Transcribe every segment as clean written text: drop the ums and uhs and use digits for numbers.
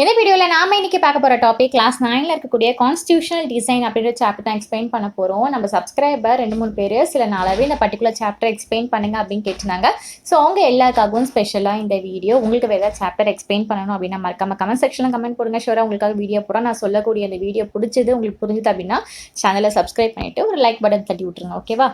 இந்த வீடியோவில் நாம் இன்றைக்கி பார்க்க போகிற டாபிக் கிளாஸ் 9ல் இருக்கக்கூடிய கான்ஸ்டியூஷனல் டிசைன் அப்படின்ற சாப்டர் தான் எக்ஸ்பிளைன் பண்ண போகிறோம். நம்ம சப்ஸ்கிரைபர் 2-3 பேர் சில நாளாகவே இந்த பர்டிகுலர் சாப்டர் எக்ஸ்பிளைன் பண்ணுங்க அப்படின்னு கேட்டிருந்தாங்க. ஸோ அவங்க எல்லாருக்காகவும் ஸ்பெஷலாக இந்த வீடியோ. உங்களுக்கு வேறு சாப்டர் எக்ஸ்பிளைன் பண்ணணும் அப்படின்னா மறக்காம கமெண்ட் செக்ஷனில் கமெண்ட் போடுங்க. ஷூராக உங்களுக்காக வீடியோ போட நான் சொல்லக்கூடிய அந்த வீடியோ பிடிச்சது உங்களுக்கு புரிஞ்சுது அப்படின்னா சேனலை சப்ஸ்கிரைப் பண்ணிவிட்டு ஒரு லைக் பட்டன் தட்டி விட்ருங்க. ஓகேவா?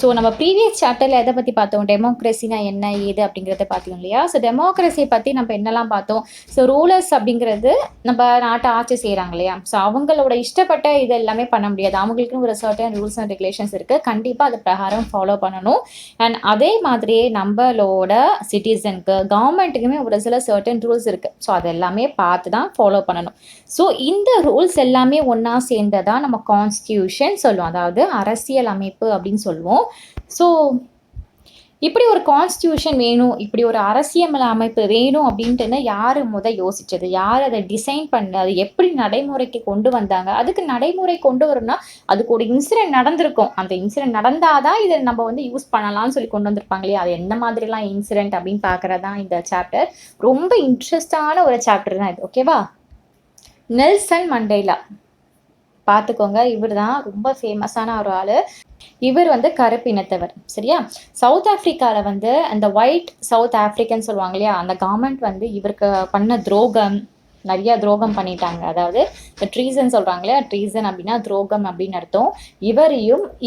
ஸோ நம்ம ப்ரீவியஸ் சாப்டரில் எதை பற்றி பார்த்தோம், டெமோக்ரஸினா என்ன ஏது அப்படிங்கிறத பார்த்தோம் இல்லையா? ஸோ டெமோக்ரஸியை பற்றி நம்ம என்னெல்லாம் பார்த்தோம். ஸோ ரூலர்ஸ் அப்படிங்கிறது நம்ம நாட்டை ஆட்சி செய்கிறாங்க இல்லையா? ஸோ அவங்களோட இஷ்டப்பட்ட இது எல்லாமே பண்ண முடியாது. அவங்களுக்குன்னு ஒரு சர்டன் ரூல்ஸ் அண்ட் ரெகுலேஷன்ஸ் இருக்குது. கண்டிப்பாக அது பிரகாரம் ஃபாலோ பண்ணணும். அண்ட் அதே மாதிரியே நம்மளோட சிட்டிசனுக்கு கவர்மெண்ட்டுக்குமே ஒரு சில சர்டன் ரூல்ஸ் இருக்குது. ஸோ அது எல்லாமே பார்த்து தான் ஃபாலோ பண்ணணும். ஸோ இந்த ரூல்ஸ் எல்லாமே ஒன்றா சேர்ந்ததான் நம்ம கான்ஸ்டியூஷன் சொல்லுவோம், அதாவது அரசியல் அமைப்பு அப்படின்னு சொல்லுவோம். ஸோ இப்படி ஒரு கான்ஸ்டியூஷன் வேணும், இப்படி ஒரு அரசியல் அமைப்பு வேணும் அப்படின்ட்டு யார் யோசிச்சது, யார் அதை டிசைன் பண்ண, அது எப்படி நடைமுறைக்கு கொண்டு வந்தாங்க. அதுக்கு நடைமுறை கொண்டு வரணும்னா அதுக்கு ஒரு இன்சிடென்ட் நடந்திருக்கும். அந்த இன்சிடென்ட் நடந்தாதான் இதை நம்ம யூஸ் பண்ணலாம்னு சொல்லி கொண்டு வந்திருப்பாங்க இல்லையா? அது எந்த மாதிரிலாம் இன்சிடென்ட் அப்படின்னு பார்க்கறதான் இந்த சாப்டர். ரொம்ப இன்ட்ரெஸ்டான ஒரு சாப்டர் தான் இது. ஓகேவா? நெல்சன் மண்டேலா பார்த்துக்கோங்க. இவர் தான் ரொம்ப ஃபேமஸான ஒரு ஆள். இவர் கருப்பினத்தவர். சரியா? சவுத் ஆஃப்ரிக்காவில் அந்த ஒயிட் சவுத் ஆஃப்ரிக்கன் சொல்லுவாங்க இல்லையா? அந்த கவர்மெண்ட் இவருக்கு பண்ண துரோகம், நிறைய துரோகம் பண்ணிட்டாங்க. அதாவது இந்த ட்ரீசன் சொல்கிறாங்க இல்லையா? ட்ரீசன் அப்படின்னா துரோகம் அப்படின்னு அர்த்தம்.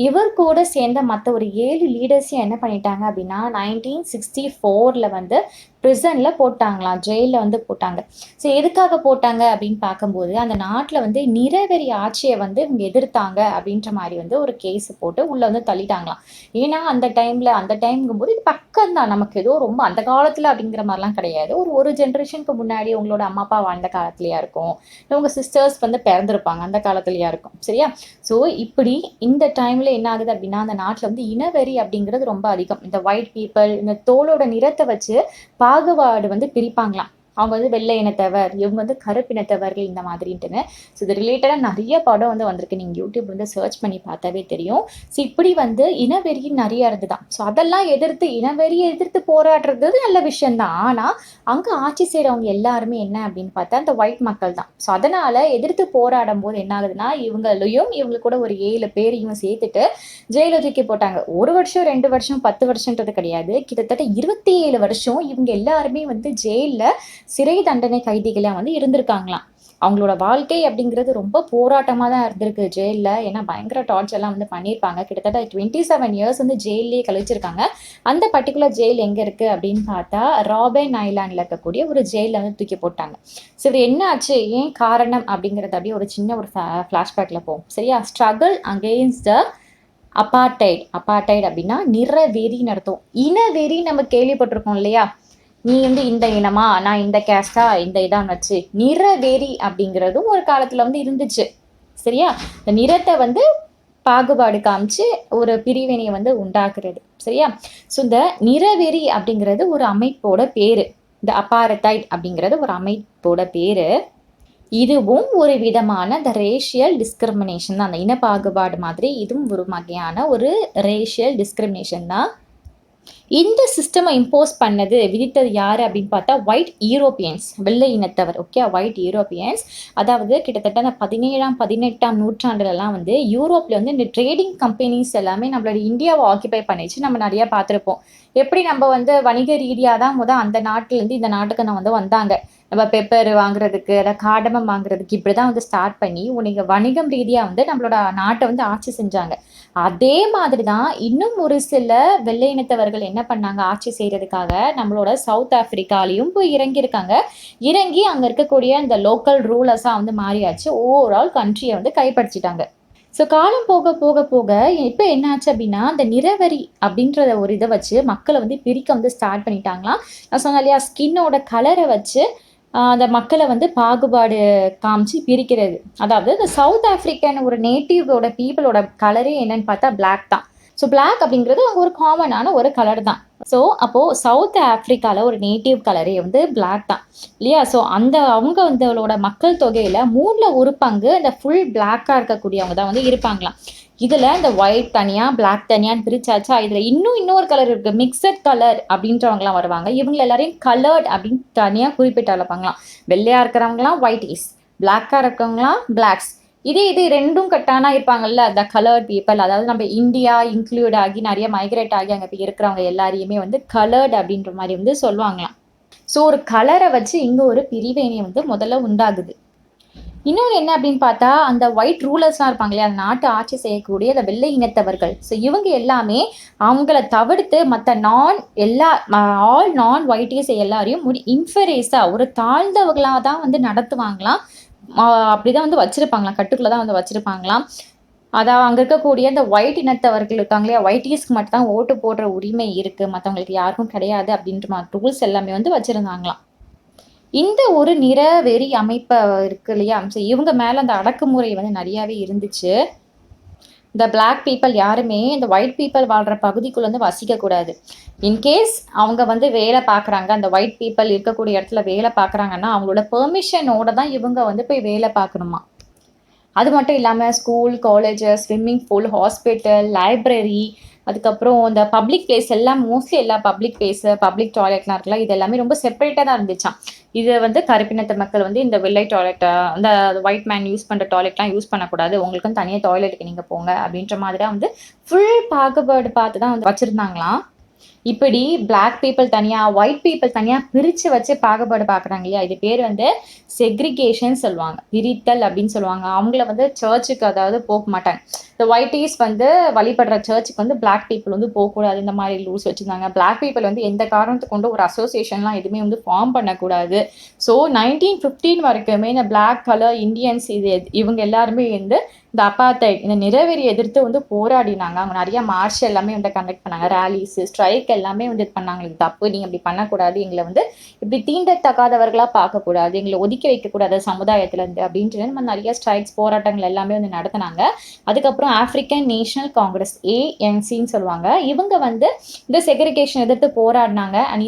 இவர் கூட சேர்ந்த மற்ற ஒரு 7 லீடர்ஸையும் என்ன பண்ணிட்டாங்க அப்படின்னா 1964 ப்ரிசனில் போட்டாங்களாம், ஜெயிலில் போட்டாங்க. ஸோ எதுக்காக போட்டாங்க அப்படின்னு பார்க்கும்போது அந்த நாட்டில் நிறவெறி ஆட்சியை இவங்க எதிர்த்தாங்க அப்படின்ற மாதிரி ஒரு கேஸ் போட்டு உள்ளே தள்ளிட்டாங்களாம். ஏன்னா அந்த டைம்ங்கும்போது இது பக்கம்தான், நமக்கு ஏதோ ரொம்ப அந்த காலத்தில் அப்படிங்கிற மாதிரிலாம் கிடையாது. ஒரு ஜென்ரேஷனுக்கு முன்னாடி உங்களோட அம்மா அப்பா வாழ்ந்த காலத்துலையா இருக்கும், உங்கள் சிஸ்டர்ஸ் பிறந்திருப்பாங்க அந்த காலத்துலையா இருக்கும். சரியா? ஸோ இப்படி இந்த டைமில் என்ன ஆகுது அப்படின்னா அந்த நாட்டில் இனவெறி அப்படிங்கிறது ரொம்ப அதிகம். இந்த ஒயிட் பீப்புள் இந்த தோலோட நிறத்தை வச்சு பாகுபாடு பிரிப்பாங்களாம். அவங்க வெள்ளை இனத்தவர், இவங்க கருப்பினத்தவர்கள் இந்த மாதிரின்ட்டுன்னு. ஸோ இது ரிலேட்டடாக நிறைய படம் வந்திருக்கு. நீங்கள் யூடியூப் சர்ச் பண்ணி பார்த்தாவே தெரியும். ஸோ இப்படி இனவெறி நிறைய இருந்துதான். ஸோ அதெல்லாம் இனவெறியை எதிர்த்து போராடுறது நல்ல விஷயம்தான். ஆனால் அங்கே ஆட்சி செய்கிறவங்க எல்லாருமே என்ன அப்படின்னு பார்த்தா அந்த ஒயிட் மக்கள் தான். ஸோ அதனால் எதிர்த்து போராடும் போது என்ன ஆகுதுன்னா இவங்க கூட ஒரு 7 பேரையும் சேர்த்துட்டு ஜெயில தூக்கி போட்டாங்க. 1 வருஷம் 2 வருஷம் 10 வருஷன்றது கிடையாது, கிட்டத்தட்ட 27 வருஷம் இவங்க எல்லாருமே ஜெயிலில் சிறை தண்டனை கைதிகளாக இருந்திருக்காங்களாம். அவங்களோட வாழ்க்கை அப்படிங்கிறது ரொம்ப போராட்டமாக தான் இருந்திருக்கு ஜெயிலில். ஏன்னா பயங்கர டார்ச்சர்லாம் பண்ணியிருப்பாங்க. கிட்டத்தட்ட 27 இயர்ஸ் ஜெயிலே கழிச்சிருக்காங்க. அந்த பர்டிகுலர் ஜெயில் எங்கே இருக்குது அப்படின்னு பார்த்தா ராபன் ஐலாண்டில் இருக்கக்கூடிய ஒரு ஜெயிலில் தூக்கி போட்டாங்க. ஸோ இது என்ன ஆச்சு, ஏன் காரணம் அப்படிங்கிறது அப்படியே ஒரு சின்ன ஒரு ஃப்ளாஷ்பேக்கில் போகும். சரியா? ஸ்ட்ரகிள் அகெயின்ஸ்ட் த அபார்டைட் அப்படின்னா நிறவெறின்னு அர்த்தம். இனவெறி நம்ம கேள்விப்பட்டிருக்கோம் இல்லையா? நீ இந்த இனமா, நான் இந்த கேஸ்டா, இந்த இதான் வச்சு நிறவெறி அப்படிங்கிறதும் ஒரு காலத்தில் இருந்துச்சு. சரியா? இந்த நிறத்தை பாகுபாடு காமிச்சு ஒரு பிரிவினையை உண்டாக்குறது. சரியா? ஸோ இந்த நிறவெறி அப்படிங்கிறது ஒரு அமைப்போட பேரு. இந்த அபார்டைட் அப்படிங்கிறது ஒரு அமைப்போட பேரு. இதுவும் ஒரு விதமான இந்த ரேஷியல் டிஸ்கிரிமினேஷன் தான். அந்த இன பாகுபாடு மாதிரி இதுவும் ஒரு வகையான ஒரு ரேஷியல் டிஸ்கிரிமினேஷன் தான். இந்த சிஸ்டமை இம்போஸ் விதித்தது யார் அப்படின்னு பார்த்தா ஒயிட் யூரோப்பியன்ஸ், வெள்ளை இனத்தவர். Okay, white Europeans. அதாவது கிட்டத்தட்ட அந்த 17ஆம் 18ஆம் நூற்றாண்டுலலாம் யூரோப்பில் இந்த ட்ரேடிங் கம்பெனிஸ் எல்லாமே நம்மளோட இந்தியாவை ஆக்கியபை பண்ணிச்சு. நம்ம நிறையா பார்த்துருப்போம். எப்படி நம்ம வணிக ரீதியாக தான் அந்த நாட்டிலேருந்து இந்த நாட்டுக்கு நான் வந்தாங்க. நம்ம பெப்பர் வாங்குறதுக்கு, அதாவது காடமம் வாங்குறதுக்கு, இப்படி தான் ஸ்டார்ட் பண்ணி வணிகம் ரீதியாக நம்மளோட நாட்டை ஆட்சி செஞ்சாங்க. அதே மாதிரி தான் இன்னும் ஒரு சில வெள்ளை இனத்தவர்கள் என்ன பண்ணாங்க, ஆட்சி செய்கிறதுக்காக நம்மளோட சவுத் ஆஃப்ரிக்காலையும் போய் இறங்கி அங்கே இருக்கக்கூடிய இந்த லோக்கல் ரூலர்ஸாக மாறியாச்சு. ஓவரால் கண்ட்ரியை கைப்பற்றிட்டாங்க. ஸோ காலம் போக போக போக இப்போ என்னாச்சு அப்படின்னா அந்த நிறவரி அப்படின்றத ஒரு இதை வச்சு மக்களை பிரிக்க ஸ்டார்ட் பண்ணிட்டாங்களாம். நான் சொன்னேன் இல்லையா, ஸ்கின்னோட கலரை வச்சு அந்த மக்களை பாகுபாடு காமிச்சு பிரிக்கிறது. அதாவது இந்த சவுத் ஆஃப்ரிக்கன் ஒரு நேட்டிவோட பீப்புளோட கலரே என்னன்னு பார்த்தா பிளாக் தான். ஸோ பிளாக் அப்படிங்கிறது அவங்க ஒரு காமனான ஒரு கலர் தான். ஸோ அப்போது சவுத் ஆஃப்ரிக்காவில் ஒரு நேட்டிவ் கலரே பிளாக் தான் இல்லையா? ஸோ அவங்களோட மக்கள் தொகையில் 3ல் 1 பங்கு இந்த ஃபுல் பிளாக்காக இருக்கக்கூடியவங்க தான் இருப்பாங்களாம். இதில் இந்த ஒயிட் தனியாக பிளாக் தனியான்னு பிரிச்சாச்சா. இதில் இன்னொரு கலர் இருக்குது, மிக்சட் கலர் அப்படின்றவங்களாம் வருவாங்க. இவங்க எல்லாரையும் கலர்ட் அப்படின்னு தனியாக குறிப்பிட்டு அழைப்பாங்களாம். வெள்ளையாக இருக்கிறவங்களாம் ஒயிட்டிஸ், பிளாக்காக இருக்கிறவங்களாம் பிளாக்ஸ். இது ரெண்டும் கட்டானா இருப்பாங்கல்ல, த கலர்ட் பீப்பிள். அதாவது நம்ம இந்தியா இன்க்ளூட் ஆகி நிறைய மைக்ரேட் ஆகி அங்கே இருக்கிறவங்க எல்லாரையுமே வந்து கலர்ட் அப்படின்ற மாதிரி வந்து சொல்லுவாங்களாம். ஸோ ஒரு கலரை வச்சு இங்கே ஒரு பிரிவினை வந்து முதல்ல உண்டாகுது. இன்னொன்று என்ன அப்படின்னு பார்த்தா, அந்த ஒயிட் ரூலர்ஸ்லாம் இருப்பாங்க இல்லையா, அந்த நாட்டு ஆட்சி செய்யக்கூடிய அந்த வெள்ளை இனத்தவர்கள். ஸோ இவங்க எல்லாமே அவங்கள தவிர்த்து மற்ற ஆல் நான் ஒயிட்டிஸ் எல்லாரையும் ஒரு இன்ஃபரேஸாக, ஒரு தாழ்ந்தவர்களாக தான் வந்து நடத்துவாங்களாம். அப்படிதான் வந்து வச்சுருப்பாங்களாம், கட்டுக்குள்ளே தான் வந்து வச்சுருப்பாங்களாம். அதாவது அங்கே இருக்கக்கூடிய இந்த ஒயிட் இனத்தவர்கள் இருக்காங்க இல்லையா, ஒயிட்டிஸ்க்கு மட்டும் தான் ஓட்டு போடுற உரிமை இருக்குது, மற்றவங்களுக்கு யாருக்கும் கிடையாது அப்படின்ற மாதிரி ரூல்ஸ் எல்லாமே வந்து வச்சுருந்தாங்களாம். இந்த ஒரு நிற வெறி அமைப்பு இருக்கு இல்லையா, ஸோ இவங்க மேலே அந்த அடக்குமுறை வந்து நிறையாவே இருந்துச்சு. இந்த பிளாக் பீப்புள் யாருமே இந்த ஒயிட் பீப்புள் வாழ்கிற பகுதிக்குள்ளே வந்து வசிக்கக்கூடாது. இன்கேஸ் அவங்க வந்து வேலை பார்க்குறாங்க, அந்த ஒயிட் பீப்புள் இருக்கக்கூடிய இடத்துல வேலை பார்க்குறாங்கன்னா அவங்களோட பெர்மிஷனோட தான் இவங்க வந்து போய் வேலை பார்க்கணுமா. அது மட்டும் இல்லாமல் school, colleges, swimming pool, hospital, library, அதுக்கப்புறம் இந்த பப்ளிக் பிளேஸ் எல்லாம், மோஸ்ட்லி எல்லா பப்ளிக் பிளேஸு, பப்ளிக் டாய்லெட்லாம் இருக்குல்ல, இது எல்லாமே ரொம்ப செப்பரேட்டாக தான் இருந்துச்சான். இது வந்து கருப்பினத்த மக்கள் வந்து இந்த வெள்ளை டாய்லெட்டை, அந்த ஒயிட் மேன் யூஸ் பண்ணுற டாய்லெட்லாம் யூஸ் பண்ணக்கூடாது, உங்களுக்கும் தனியாக டாய்லெட்டுக்கு நீங்கள் போங்க அப்படின்ற மாதிரியாக வந்து ஃபுல் பாகுபாடு பார்த்து தான் வந்து வச்சுருந்தாங்களாம். இப்படி பிளாக் பீப்புள் தனியாக, ஒயிட் பீப்புள் தனியாக பிரித்து வச்சு பாகுபாடு பார்க்குறாங்க இல்லையா, இது பேர் வந்து செக்ரிகேஷன் சொல்லுவாங்க, பிரித்தல் அப்படின்னு சொல்லுவாங்க. அவங்கள வந்து சர்ச்சுக்கு அதாவது போக மாட்டாங்க. இந்த ஒயிட்டீஸ் வந்து வழிபடுற சர்ச்சுக்கு வந்து பிளாக் பீப்புள் வந்து போகக்கூடாது, இந்த மாதிரி ரூல்ஸ் வச்சுருந்தாங்க. பிளாக் பீப்புள் வந்து எந்த காரணத்துக்கு கொண்டு ஒரு அசோசியேஷன்லாம் எதுவுமே வந்து ஃபார்ம் பண்ணக்கூடாது. ஸோ 1915 வரைக்குமே இந்த பிளாக் கலர் இந்தியன்ஸ் இவங்க எல்லாருமே வந்து இந்த அப்பார்த்தைட், இந்த நிறவெறி எதிர்த்து வந்து போராடினாங்க. அவங்க நிறைய மார்ச் எல்லாமே வந்து கண்டக்ட் பண்ணாங்க, ரேலிஸ், ஸ்ட்ரைக் எல்லாமே வந்து இது பண்ணாங்க. இது தப்பு, நீங்கள் இப்படி பண்ணக்கூடாது, எங்களை வந்து இப்படி தீண்டத்தகாதவர்களாக பார்க்கக்கூடாது, எங்களை ஒதுக்கி வைக்கக்கூடாது சமுதாயத்துலேருந்து அப்படின்ட்டு நம்ம நிறைய ஸ்ட்ரைக்ஸ், போராட்டங்கள் எல்லாமே வந்து நடத்தினாங்க. அதுக்கப்புறம் ஆஃப்ரிக்கன் நேஷனல் காங்கிரஸ், ஏஎன்சின்னு சொல்லுவாங்க, இவங்க வந்து இந்த செக்ரிகேஷன் எதிர்த்து போராடினாங்க. அண்ட்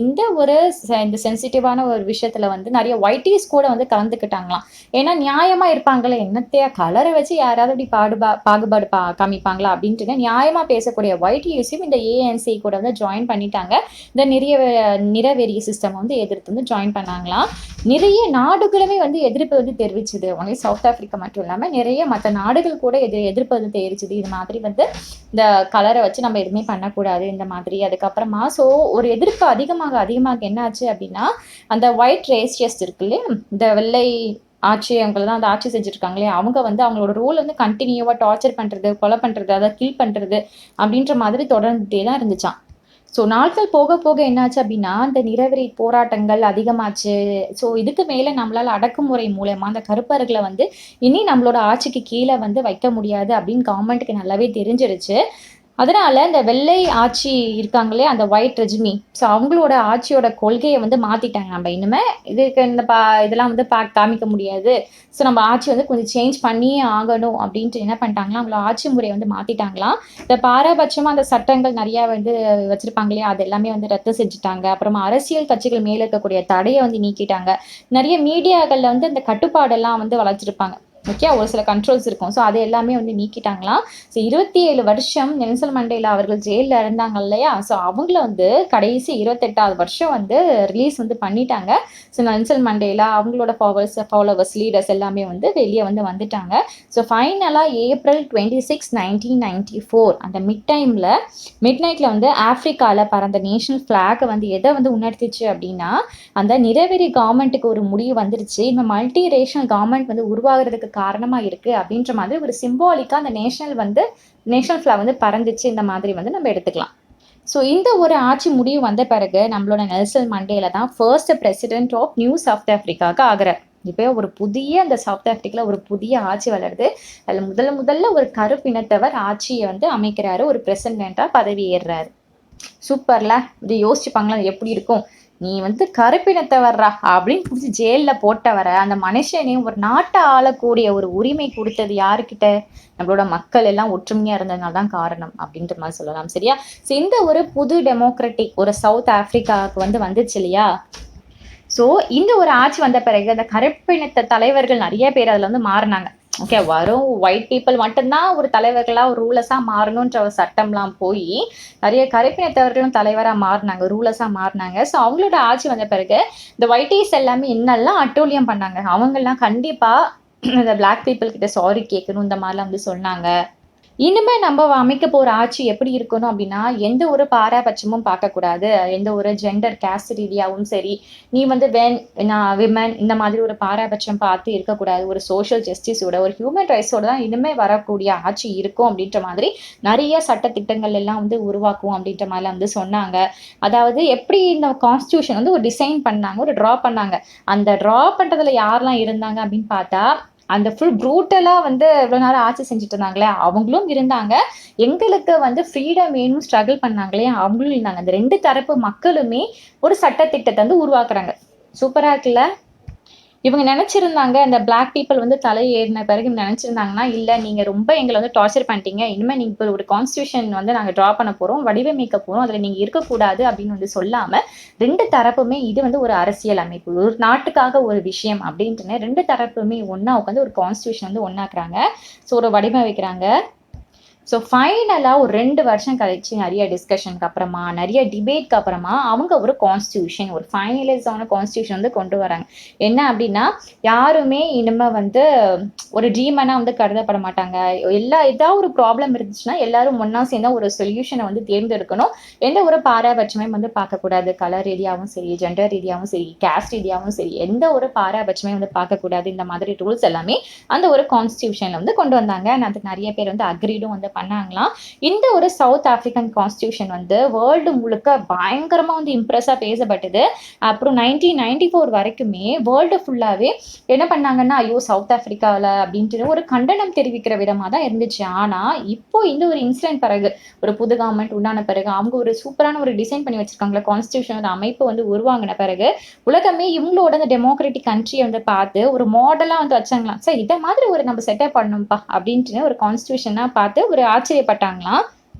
இந்த சென்சிட்டிவான ஒரு விஷயத்தில் வந்து நிறைய ஒயிட்டீஸ் கூட வந்து கலந்துக்கிட்டாங்களாம். ஏன்னா நியாயமாக இருப்பாங்களே, என்னத்தையா கலரை வச்சு யாராவது அப்படி பாகுபாடு காமிப்பாங்களா அப்படின்ட்டு நியாயமாக பேசக்கூடிய ஒயிட்டீஸையும் இந்த ஏஎன்சி கூட வந்து ஜாயின் பண்ணிட்டாங்க. இந்த நிறவெறி சிஸ்டம் வந்து எதிர்த்து வந்து ஜாயின் பண்ணாங்களாம். நிறைய நாடுகளுமே வந்து எதிர்ப்பு வந்து தெரிவிச்சுது. ஒன்லி சவுத் ஆஃப்ரிக்கா மட்டும் இல்லாமல் நிறைய மற்ற நாடுகள் கூட எதிர்ப்பு வந்து தெரிவிச்சுது. இது மாதிரி வந்து இந்த கலரை வச்சு நம்ம எதுவுமே பண்ணக்கூடாது இந்த மாதிரி. அதுக்கப்புறமா ஸோ ஒரு எதிர்ப்பு அதிகமாக என்ன ஆச்சு அப்படின்னா, அந்த ஒயிட் ரேசியஸ்ட் இருக்கு இல்லையா, இந்த வெள்ளை அவங்கள தான் அந்த ஆட்சி செஞ்சுருக்காங்களே, அவங்க வந்து அவங்களோட ரோல் வந்து கண்டினியூவாக டார்ச்சர் பண்ணுறது, கொலை பண்ணுறது, அதை கில் பண்ணுறது அப்படின்ற மாதிரி தொடர்ந்துட்டே தான் இருந்துச்சான். ஸோ நாட்கள் போக போக என்னாச்சு அப்படின்னா, இந்த நிறவெறி போராட்டங்கள் அதிகமாச்சு. ஸோ இதுக்கு மேலே நம்மளால் அடக்குமுறை மூலமாக அந்த கருப்பர்களை வந்து இனி நம்மளோட ஆட்சிக்கு கீழே வந்து வைக்க முடியாது அப்படின்னு கவர்மெண்ட்டுக்கு நல்லாவே தெரிஞ்சிருச்சு. அதனால இந்த வெள்ளை ஆட்சி இருக்காங்களே, அந்த ஒயிட் ரெஜிமி, ஸோ அவங்களோட ஆட்சியோட கொள்கையை வந்து மாற்றிட்டாங்க. நம்ம இனிமே இதுக்கு இந்த இதெல்லாம் வந்து காமிக்க முடியாது, ஸோ நம்ம ஆட்சி வந்து கொஞ்சம் சேஞ்ச் பண்ணியே ஆகணும் அப்படின்ட்டு என்ன பண்ணிட்டாங்களா, அவங்களோட ஆட்சி முறையை வந்து மாற்றிட்டாங்களாம். இந்த பாரபட்சமாக அந்த சட்டங்கள் நிறையா வந்து வச்சுருப்பாங்க இல்லையா, அது எல்லாமே வந்து ரத்து செஞ்சுட்டாங்க. அப்புறமா அரசியல் கட்சிகள் மேலே இருக்கக்கூடிய தடையை வந்து நீக்கிட்டாங்க. நிறைய மீடியாக்களில் வந்து இந்த கட்டுப்பாடெல்லாம் வந்து வளர்ச்சிருப்பாங்க, ஓகே, ஒரு சில கண்ட்ரோல்ஸ் இருக்கும். ஸோ அது எல்லாமே வந்து நீக்கிட்டாங்களாம். ஸோ 27 வருஷம் நெல்சன் மண்டேலா அவர்கள் ஜெயிலில் இருந்தாங்க இல்லையா, ஸோ அவங்கள வந்து கடைசி 28வது வருஷம் வந்து ரிலீஸ் வந்து பண்ணிட்டாங்க. ஸோ நெல்சன் மண்டேலா அவங்களோட ஃபாலோவர்ஸ் லீடர்ஸ் எல்லாமே வந்து வெளியே வந்து வந்துட்டாங்க. ஸோ ஃபைனலாக April 26, 1994 அந்த மிட் நைட்டில் வந்து ஆஃப்ரிக்காவில் பறந்த நேஷனல் ஃப்ளாகை வந்து எதை வந்து உணர்த்திச்சு அப்படின்னா, அந்த நிறவெறி கவர்மெண்ட்டுக்கு ஒரு முடிவு வந்துருச்சு, இந்த மல்டி ரேஷனல் கவர்மெண்ட் வந்து உருவாகிறதுக்கு காரணமாக இருக்குது அப்படின்ற மாதிரி ஒரு சிம்பாலிக்காக அந்த நேஷனல் ஃப்ளாக் வந்து பறந்துச்சு. இந்த மாதிரி வந்து நம்ம எடுத்துக்கலாம். ஸோ இந்த ஒரு ஆட்சி முடிவு வந்த பிறகு நம்மளோட நெல்சன் மண்டேலா தான் first president of new South ஆஃப்ரிக்காவுக்கு ஆகிறார். இப்போ ஒரு புதிய அந்த சவுத் ஆஃப்ரிக்காவில் ஒரு புதிய ஆட்சி வளருது. அதில் முதல்ல ஒரு கருப்பினத்தவர் ஆட்சியை வந்து அமைக்கிறாரு, ஒரு பிரசிடெண்ட்டாக பதவி ஏறுறாரு. சூப்பர்ல, இது யோசிச்சுப்பாங்களா எப்படி இருக்கும், நீ வந்து கருப்பினத்தை வர்றா அப்படின்னு பிடிச்சி ஜெயிலில் போட்டவரை அந்த மனுஷனையும் ஒரு நாட்டை ஆளக்கூடிய ஒரு உரிமை கொடுத்தது யாருக்கிட்ட, நம்மளோட மக்கள் எல்லாம் ஒற்றுமையாக இருந்ததுனால தான் காரணம் அப்படின்ற மாதிரி சொல்லலாம். சரியா? ஸோ இந்த ஒரு புது டெமோக்ராட்டிக் ஒரு சவுத் ஆஃப்ரிக்காவுக்கு வந்து வந்துச்சு இல்லையா. ஸோ இந்த ஒரு ஆட்சி வந்த பிறகு அந்த கருப்பினத்த தலைவர்கள் நிறைய பேர் அதில் வந்து மாறினாங்க. ஓகே, வரும் ஒயிட் பீப்புள் மட்டும்தான் ஒரு தலைவர்களாக ஒரு ரூலர்ஸாக மாறணுன்ற ஒரு சட்டம்லாம் போய் நிறைய கருப்பினத்தவர்களும் தலைவராக மாறினாங்க, ரூலர்ஸாக மாறினாங்க. ஸோ அவங்களோட ஆட்சி வந்த பிறகு இந்த ஒயிட்டீஸ் எல்லாமே என்னெல்லாம் அட்டூழியம் பண்ணாங்க, அவங்கெல்லாம் கண்டிப்பாக இந்த பிளாக் பீப்புள் கிட்ட சாரி கேட்கணும், இந்த மாதிரிலாம் வந்து சொன்னாங்க. இனிமே நம்ம அமைக்க போற ஆட்சி எப்படி இருக்கணும் அப்படின்னா, எந்த ஒரு பாராபட்சமும் பார்க்கக்கூடாது. எந்த ஒரு ஜெண்டர் கேஸ்ட் ரீதியாவும் சரி, நீ வந்து நான் விமன் இந்த மாதிரி ஒரு பாராபட்சம் பார்த்து இருக்கக்கூடாது. ஒரு சோஷியல் ஜஸ்டிஸோட, ஒரு ஹியூமன் ரைட்ஸோட தான் இனிமே வரக்கூடிய ஆட்சி இருக்கும் அப்படின்ற மாதிரி நிறைய சட்ட திட்டங்கள் எல்லாம் வந்து உருவாக்குவோம் அப்படின்ற மாதிரிலாம் வந்து சொன்னாங்க. அதாவது எப்படி இந்த கான்ஸ்டியூஷன் வந்து ஒரு டிசைன் பண்ணாங்க, ஒரு ட்ரா பண்ணாங்க. அந்த ட்ரா பண்றதுல யாரெல்லாம் இருந்தாங்க அப்படின்னு பார்த்தா, அந்த ஃபுல் ப்ரூட்டலாக வந்து இவ்வளோ நேரம் ஆட்சி செஞ்சுட்டு இருந்தாங்களே அவங்களும் இருந்தாங்க. எங்களுக்கு வந்து ஃப்ரீடம் வேணும் ஸ்ட்ரகிள் பண்ணாங்களே அவங்களும் இருந்தாங்க. அந்த 2 தரப்பு மக்களுமே ஒரு சட்டத்திட்டத்தை வந்து உருவாக்குறாங்க. சூப்பராக இருக்குல்ல? இவங்க நினைச்சிருந்தாங்க, அந்த பிளாக் பீப்புள் வந்து தலை ஏறின பிறகு நினைச்சிருந்தாங்கன்னா, இல்லை நீங்கள் ரொம்ப எங்களை வந்து டார்ச்சர் பண்ணிட்டீங்க, இனிமேல் நீங்கள் இப்போ ஒரு கான்ஸ்டியூஷன் வந்து நாங்கள் ட்ரா பண்ண போகிறோம், வடிவமைக்க போகிறோம், அதில் நீங்கள் இருக்கக்கூடாது அப்படின்னு வந்து சொல்லாமல் 2 தரப்புமே இது வந்து ஒரு அரசியல் அமைப்பு, ஒரு நாட்டுக்காக ஒரு விஷயம் அப்படின்ட்டுன்னு 2 தரப்புமே ஒன்றா உட்காந்து ஒரு கான்ஸ்டியூஷன் வந்து ஒன்றாக்குறாங்க. ஸோ ஒரு வடிவமைக்கிறாங்க. ஸோ ஃபைனலாக ஒரு 2 வருஷம் கழிச்சு நிறைய டிஸ்கஷனுக்கு அப்புறமா, நிறைய டிபேட்க்கு அப்புறமா அவங்க ஒரு கான்ஸ்டியூஷன், ஒரு ஃபைனலைஸ் ஆன கான்ஸ்டியூஷன் வந்து கொண்டு வராங்க. என்ன அப்படின்னா, யாருமே இனிமேல் வந்து ஒரு டீமனாக வந்து கருதப்பட மாட்டாங்க. ஏதாவது ஒரு ப்ராப்ளம் இருந்துச்சுன்னா எல்லாரும் ஒன்றா சேர்ந்தா ஒரு சொல்யூஷனை வந்து தேர்ந்தெடுக்கணும். எந்த ஒரு பாராபட்சமே வந்து பார்க்கக்கூடாது. கலர் ரீதியாகவும் சரி, ஜெண்டர் ரீதியாகவும் சரி, கேஸ்ட் ரீதியாகவும் சரி, எந்த ஒரு பாராபட்சமே வந்து பார்க்கக்கூடாது. இந்த மாதிரி ரூல்ஸ் எல்லாமே அந்த ஒரு கான்ஸ்டியூஷனில் வந்து கொண்டு வந்தாங்க. அதுக்கு நிறைய பேர் வந்து அக்ரீடும் வந்து பண்ணாங்களாம். இந்த ஒரு சவுத் ஆப்பிரிக்கன் கான்ஸ்டியூஷன் வந்து வேர்ல்டு முழுக்க பயங்கரமாக வந்து இம்ப்ரெஸ்ஸாக பேசப்பட்டது. அப்புறம் 1994 வரைக்குமே வேர்ல்டு ஃபுல்லாகவே என்ன பண்ணாங்கன்னா, ஐயோ சவுத் ஆப்பிரிக்காவில் அப்படின்ட்டு ஒரு கண்டனம் தெரிவிக்கிற விதமாக தான் இருந்துச்சு. ஆனால் இப்போ இந்த ஒரு இன்சிடென்ட் பிறகு, ஒரு புது கவர்மெண்ட் உண்டான பிறகு, அவங்க ஒரு சூப்பரான ஒரு டிசைன் பண்ணி வச்சிருக்காங்களா கான்ஸ்டியூஷனோட அமைப்பு வந்து உருவாங்கின பிறகு, உலகமே இவங்களோட அந்த டெமோக்ராட்டிக் கண்ட்ரியை வந்து பார்த்து ஒரு மாடலாக வந்து வச்சாங்களாம். சார் இதை மாதிரி ஒரு நம்ம செட்டப் பண்ணணும்ப்பா அப்படின்ட்டு ஒரு கான்ஸ்டியூஷனாக பார்த்து ஒரு ஆச்சரியப்பட்டாங்களாம்.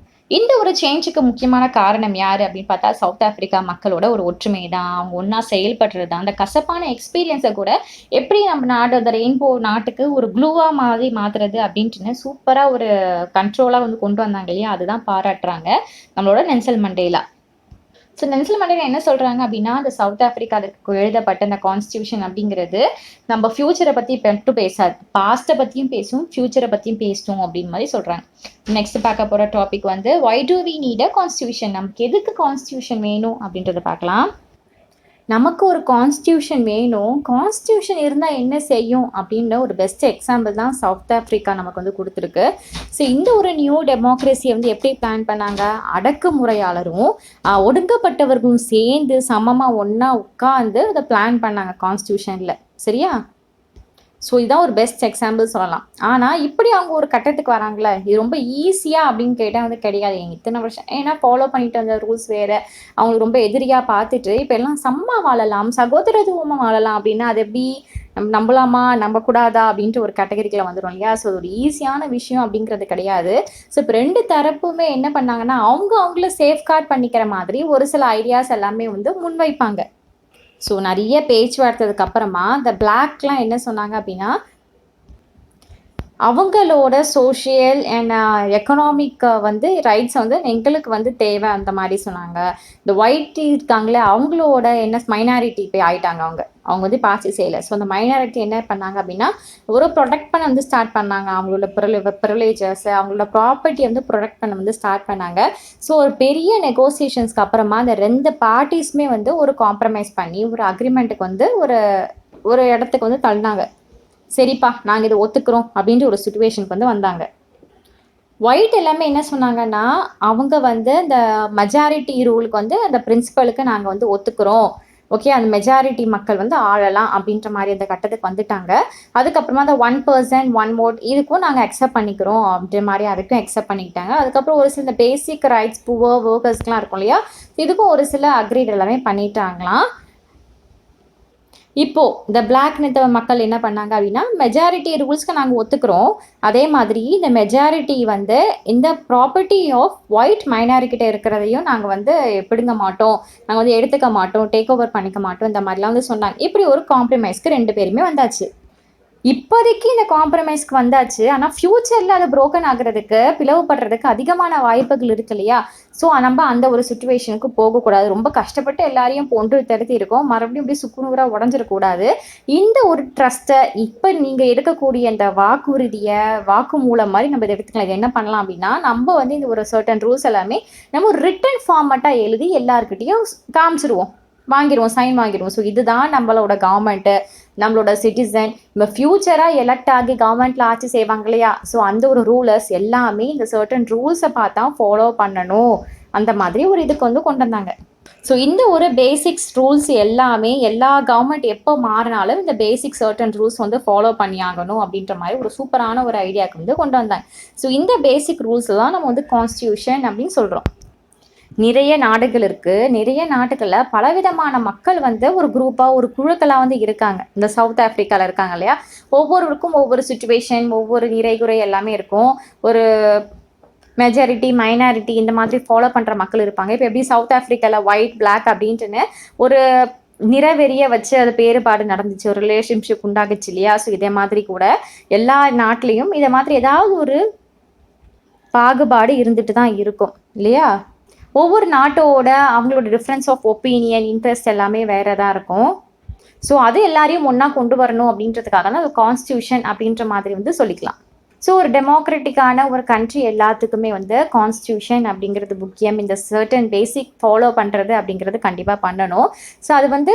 இந்த ஒரு சேஞ்சுக்கு முக்கியமான காரணம் யாரு அப்படின்னு பார்த்தா, சவுத் ஆப்பிரிக்கா மக்களோட ஒரு ஒற்றுமை தான். அவங்க ஒன்றா செயல்படுறது தான். அந்த கசப்பான எக்ஸ்பீரியன்ஸை கூட எப்படி நம்ம நாடு, அந்த ரெயின்போ நாட்டுக்கு ஒரு க்ளூவாக மாதிரி மாற்றுறது அப்படின்ட்டுன்னு சூப்பராக ஒரு கண்ட்ரோலாக வந்து கொண்டு வந்தாங்க இல்லையா, அதுதான் பாராட்டுறாங்க நம்மளோட Nelson Mandela. So Nelson Mandela என்ன சொல்கிறாங்க அப்படின்னா, அந்த சவுத் ஆப்பிரிக்காவுக்கு எழுதப்பட்ட அந்த கான்ஸ்டியூஷன் அப்படிங்கிறது நம்ம ஃப்யூச்சரை பற்றி மட்டும் பேசாது, பாஸ்ட்டை பற்றியும் பேசும், ஃப்யூச்சரை பற்றியும் பேசும் அப்படின்னு மாதிரி சொல்கிறாங்க. நெக்ஸ்ட் பார்க்க போகிற டாபிக் வந்து why do we need a constitution, நமக்கு எதுக்கு கான்ஸ்டியூஷன் வேணும் அப்படின்றத பார்க்கலாம். நமக்கு ஒரு கான்ஸ்டியூஷன் வேணும், கான்ஸ்டியூஷன் இருந்தால் என்ன செய்யும் அப்படின்ற ஒரு பெஸ்ட் எக்ஸாம்பிள் தான் சவுத் ஆஃப்ரிக்கா நமக்கு வந்து கொடுத்துருக்கு. ஸோ இந்த ஒரு நியூ டெமோக்ரஸியை வந்து எப்படி பிளான் பண்ணாங்க, அடக்குமுறையாளரும் ஒடுங்கப்பட்டவர்களும் சேர்ந்து சமமாக ஒன்றா உட்காந்து அதை பிளான் பண்ணாங்க கான்ஸ்டியூஷனில். சரியா? ஸோ இதுதான் ஒரு பெஸ்ட் எக்ஸாம்பிள் சொல்லலாம். ஆனால் இப்படி அவங்க ஒரு கட்டத்துக்கு வராங்களே, இது ரொம்ப ஈஸியாக அப்படின்னு கேட்டால் வந்து கிடையாது. இத்தனை வருஷம் ஏன்னா ஃபாலோ பண்ணிட்டு வந்த ரூல்ஸ் வேறு, அவங்களுக்கு ரொம்ப எதிரியாக பார்த்துட்டு இப்போ எல்லாம் சம்மா வாழலாம், சகோதரத்துவமாக வாழலாம் அப்படின்னா அது எப்படி நம்பலாமா நம்பக்கூடாதா அப்படின்ட்டு ஒரு கேட்டகரிக்கில் வந்துடும் இல்லையா. ஸோ ஒரு ஈஸியான விஷயம் அப்படிங்கிறது கிடையாது. ஸோ இப்போ 2 தரப்புமே என்ன பண்ணாங்கன்னா, அவங்கள சேஃப்கார்ட் பண்ணிக்கிற மாதிரி ஒரு சில ஐடியாஸ் எல்லாமே வந்து முன்வைப்பாங்க. ஸோ நிறைய பேச்சுவார்த்ததுக்கு அப்புறமா இந்த பிளாக்லாம் என்ன சொன்னாங்க அப்படின்னா, அவங்களோட சோஷியல் அண்ட் எக்கனாமிக் வந்து ரைட்ஸ் வந்து எங்களுக்கு வந்து தேவை அந்த மாதிரி சொன்னாங்க. இந்த ஒயிட் இருக்காங்களே அவங்களோட என்ன மைனாரிட்டி போய் ஆயிட்டாங்க, அவங்க வந்து பாசி செய்யலை. ஸோ அந்த மைனாரிட்டி என்ன பண்ணாங்க அப்படின்னா, ஒரு ப்ரொடெக்ட் பண்ண வந்து ஸ்டார்ட் பண்ணாங்க. அவங்களோட ப்ரிவிலேஜஸ், அவங்களோட ப்ராப்பர்ட்டி வந்து ப்ரொடெக்ட் பண்ண வந்து ஸ்டார்ட் பண்ணாங்க. ஸோ ஒரு பெரிய நெகோசியேஷன்ஸ்க்கு அப்புறமா அந்த 2 பார்ட்டிஸுமே வந்து ஒரு காம்ப்ரமைஸ் பண்ணி ஒரு அக்ரிமெண்ட்டுக்கு வந்து ஒரு இடத்துக்கு வந்து தள்ளினாங்க. சரிப்பா நாங்கள் இதை ஒத்துக்கிறோம் அப்படின்ற ஒரு சுச்சுவேஷனுக்கு வந்து வந்தாங்க. ஒயிட் எல்லாமே என்ன சொன்னாங்கன்னா, அவங்க வந்து இந்த மெஜாரிட்டி ரூலுக்கு வந்து அந்த பிரின்சிபலுக்கு நாங்கள் வந்து ஒத்துக்கிறோம், ஓகே அந்த மெஜாரிட்டி மக்கள் வந்து ஆளலாம் அப்படின்ற மாதிரி அந்த கட்டத்துக்கு வந்துட்டாங்க. அதுக்கப்புறமா அந்த 1% 1 vote இதுக்கும் நாங்கள் அக்செப்ட் பண்ணிக்கிறோம் அப்படின்ற மாதிரி அதுக்கும் அக்செப்ட் பண்ணிக்கிட்டாங்க. அதுக்கப்புறம் ஒரு சில பேசிக் ரைட்ஸ் புவர் ஒர்க்கர்ஸ்க்குலாம் இருக்கும் இல்லையா, இதுக்கும் ஒரு சில அக்ரீட் எல்லாமே பண்ணிட்டாங்களாம். இப்போது இந்த பிளாக் நித்த மக்கள் என்ன பண்ணாங்க அப்படின்னா, மெஜாரிட்டி ரூல்ஸ்க்கு நாங்கள் ஒத்துக்கிறோம், அதே மாதிரி இந்த மெஜாரிட்டி வந்து இந்த ப்ராப்பர்ட்டி ஆஃப் ஒயிட் மைனாரிட்டிகிட்ட இருக்கிறதையும் நாங்கள் வந்து பிடுங்க மாட்டோம், நாங்கள் வந்து எடுத்துக்க மாட்டோம், டேக் ஓவர் பண்ணிக்க மாட்டோம், இந்த மாதிரிலாம் வந்து சொன்னாங்க. இப்படி ஒரு காம்ப்ரமைஸ்க்கு 2 பேருமே வந்தாச்சு. இப்போதைக்கு இந்த காம்ப்ரமைஸ்க்கு வந்தாச்சு. ஆனா ஃபியூச்சர்ல அது புரோக்கன் ஆகுறதுக்கு, பிளவுபடுறதுக்கு அதிகமான வாய்ப்புகள் இருக்கு இல்லையா? ஸோ நம்ம அந்த ஒரு சிச்சுவேஷனுக்கு போகக்கூடாது. ரொம்ப கஷ்டப்பட்டு எல்லாரையும் ஒன்று திரட்டி இருக்கோம். மறுபடியும் இப்படி சுக்குநூறா உடைஞ்சிடக்கூடாது. இந்த ஒரு ட்ரஸ்ட்டை இப்ப நீங்க எடுக்கக்கூடிய இந்த வாக்குறுதிய, வாக்குமூலம் மாரி நம்ம இத எடுத்துக்கலாம். இது என்ன பண்ணலாம் அப்படின்னா, நம்ம வந்து இந்த ஒரு சர்டன் ரூல்ஸ் எல்லாமே நம்ம ஒரு ரிட்டன் ஃபார்மட்டா எழுதி எல்லார்கிட்டயும் காமிச்சிருவோம். வாங்கிருவோம், சைன் வாங்கிருவோம். ஸோ இதுதான் நம்மளோட கவர்மெண்ட்டு, நம்மளோட சிட்டிசன், நம்ம ஃபியூச்சராக எலெக்ட் ஆகி கவர்மெண்ட்டில் ஆட்சி செய்வாங்க இல்லையா? ஸோ அந்த ஒரு ரூலர்ஸ் எல்லாமே இந்த சர்டன் ரூல்ஸை பார்த்தா ஃபாலோ பண்ணணும். அந்த மாதிரி ஒரு இதுக்கு வந்து கொண்டு வந்தாங்க. ஸோ இந்த ஒரு பேசிக்ஸ் ரூல்ஸ் எல்லாமே எல்லா கவர்மெண்ட் எப்போ மாறினாலும் இந்த பேசிக் சர்டன் ரூல்ஸ் வந்து ஃபாலோ பண்ணி ஆகணும் அப்படின்ற மாதிரி ஒரு சூப்பரான ஒரு ஐடியாவுக்கு வந்து கொண்டு வந்தாங்க. ஸோ இந்த பேசிக் ரூல்ஸ் தான் நம்ம வந்து கான்ஸ்டியூஷன் அப்படின்னு சொல்கிறோம். நிறைய நாடுகள் இருக்குது. நிறைய நாடுகளில் பலவிதமான மக்கள் வந்து ஒரு குரூப்பாக ஒரு குழுக்களாக வந்து இருக்காங்க. இந்த சவுத் ஆஃப்ரிக்காவில் இருக்காங்க இல்லையா? ஒவ்வொருவருக்கும் ஒவ்வொரு சுச்சுவேஷன், ஒவ்வொரு நிறை குறை எல்லாமே இருக்கும். ஒரு மெஜாரிட்டி, மைனாரிட்டி இந்த மாதிரி ஃபாலோ பண்ணுற மக்கள் இருப்பாங்க. இப்போ எப்படி சவுத் ஆஃப்ரிக்காவில் ஒயிட், பிளாக் அப்படின்ட்டுன்னு ஒரு நிறவெறியை வச்சு அது வேறுபாடு நடந்துச்சு, ஒரு ரிலேஷன்ஷிப் உண்டாகுச்சு இல்லையா? ஸோ இதே மாதிரி கூட எல்லா நாட்டிலையும் இதை மாதிரி ஏதாவது ஒரு பாகுபாடு இருந்துட்டு தான் இருக்கும் இல்லையா? ஒவ்வொரு நாட்டோட அவங்களோட டிஃப்ரென்ஸ் ஆஃப் ஒப்பீனியன், இன்ட்ரெஸ்ட் எல்லாமே வேறு தான் இருக்கும். ஸோ அது எல்லாரையும் ஒன்றா கொண்டு வரணும் அப்படின்றதுக்காக தான் அது கான்ஸ்டியூஷன் அப்படின்ற மாதிரி வந்து சொல்லிக்கலாம். ஸோ ஒரு டெமோக்ராட்டிக்கான ஒரு கண்ட்ரி எல்லாத்துக்குமே வந்து கான்ஸ்டியூஷன் அப்படிங்கிறது முக்கியம். இந்த சர்டன் பேசிக் ஃபாலோ பண்ணுறது அப்படிங்கிறது கண்டிப்பாக பண்ணணும். ஸோ அது வந்து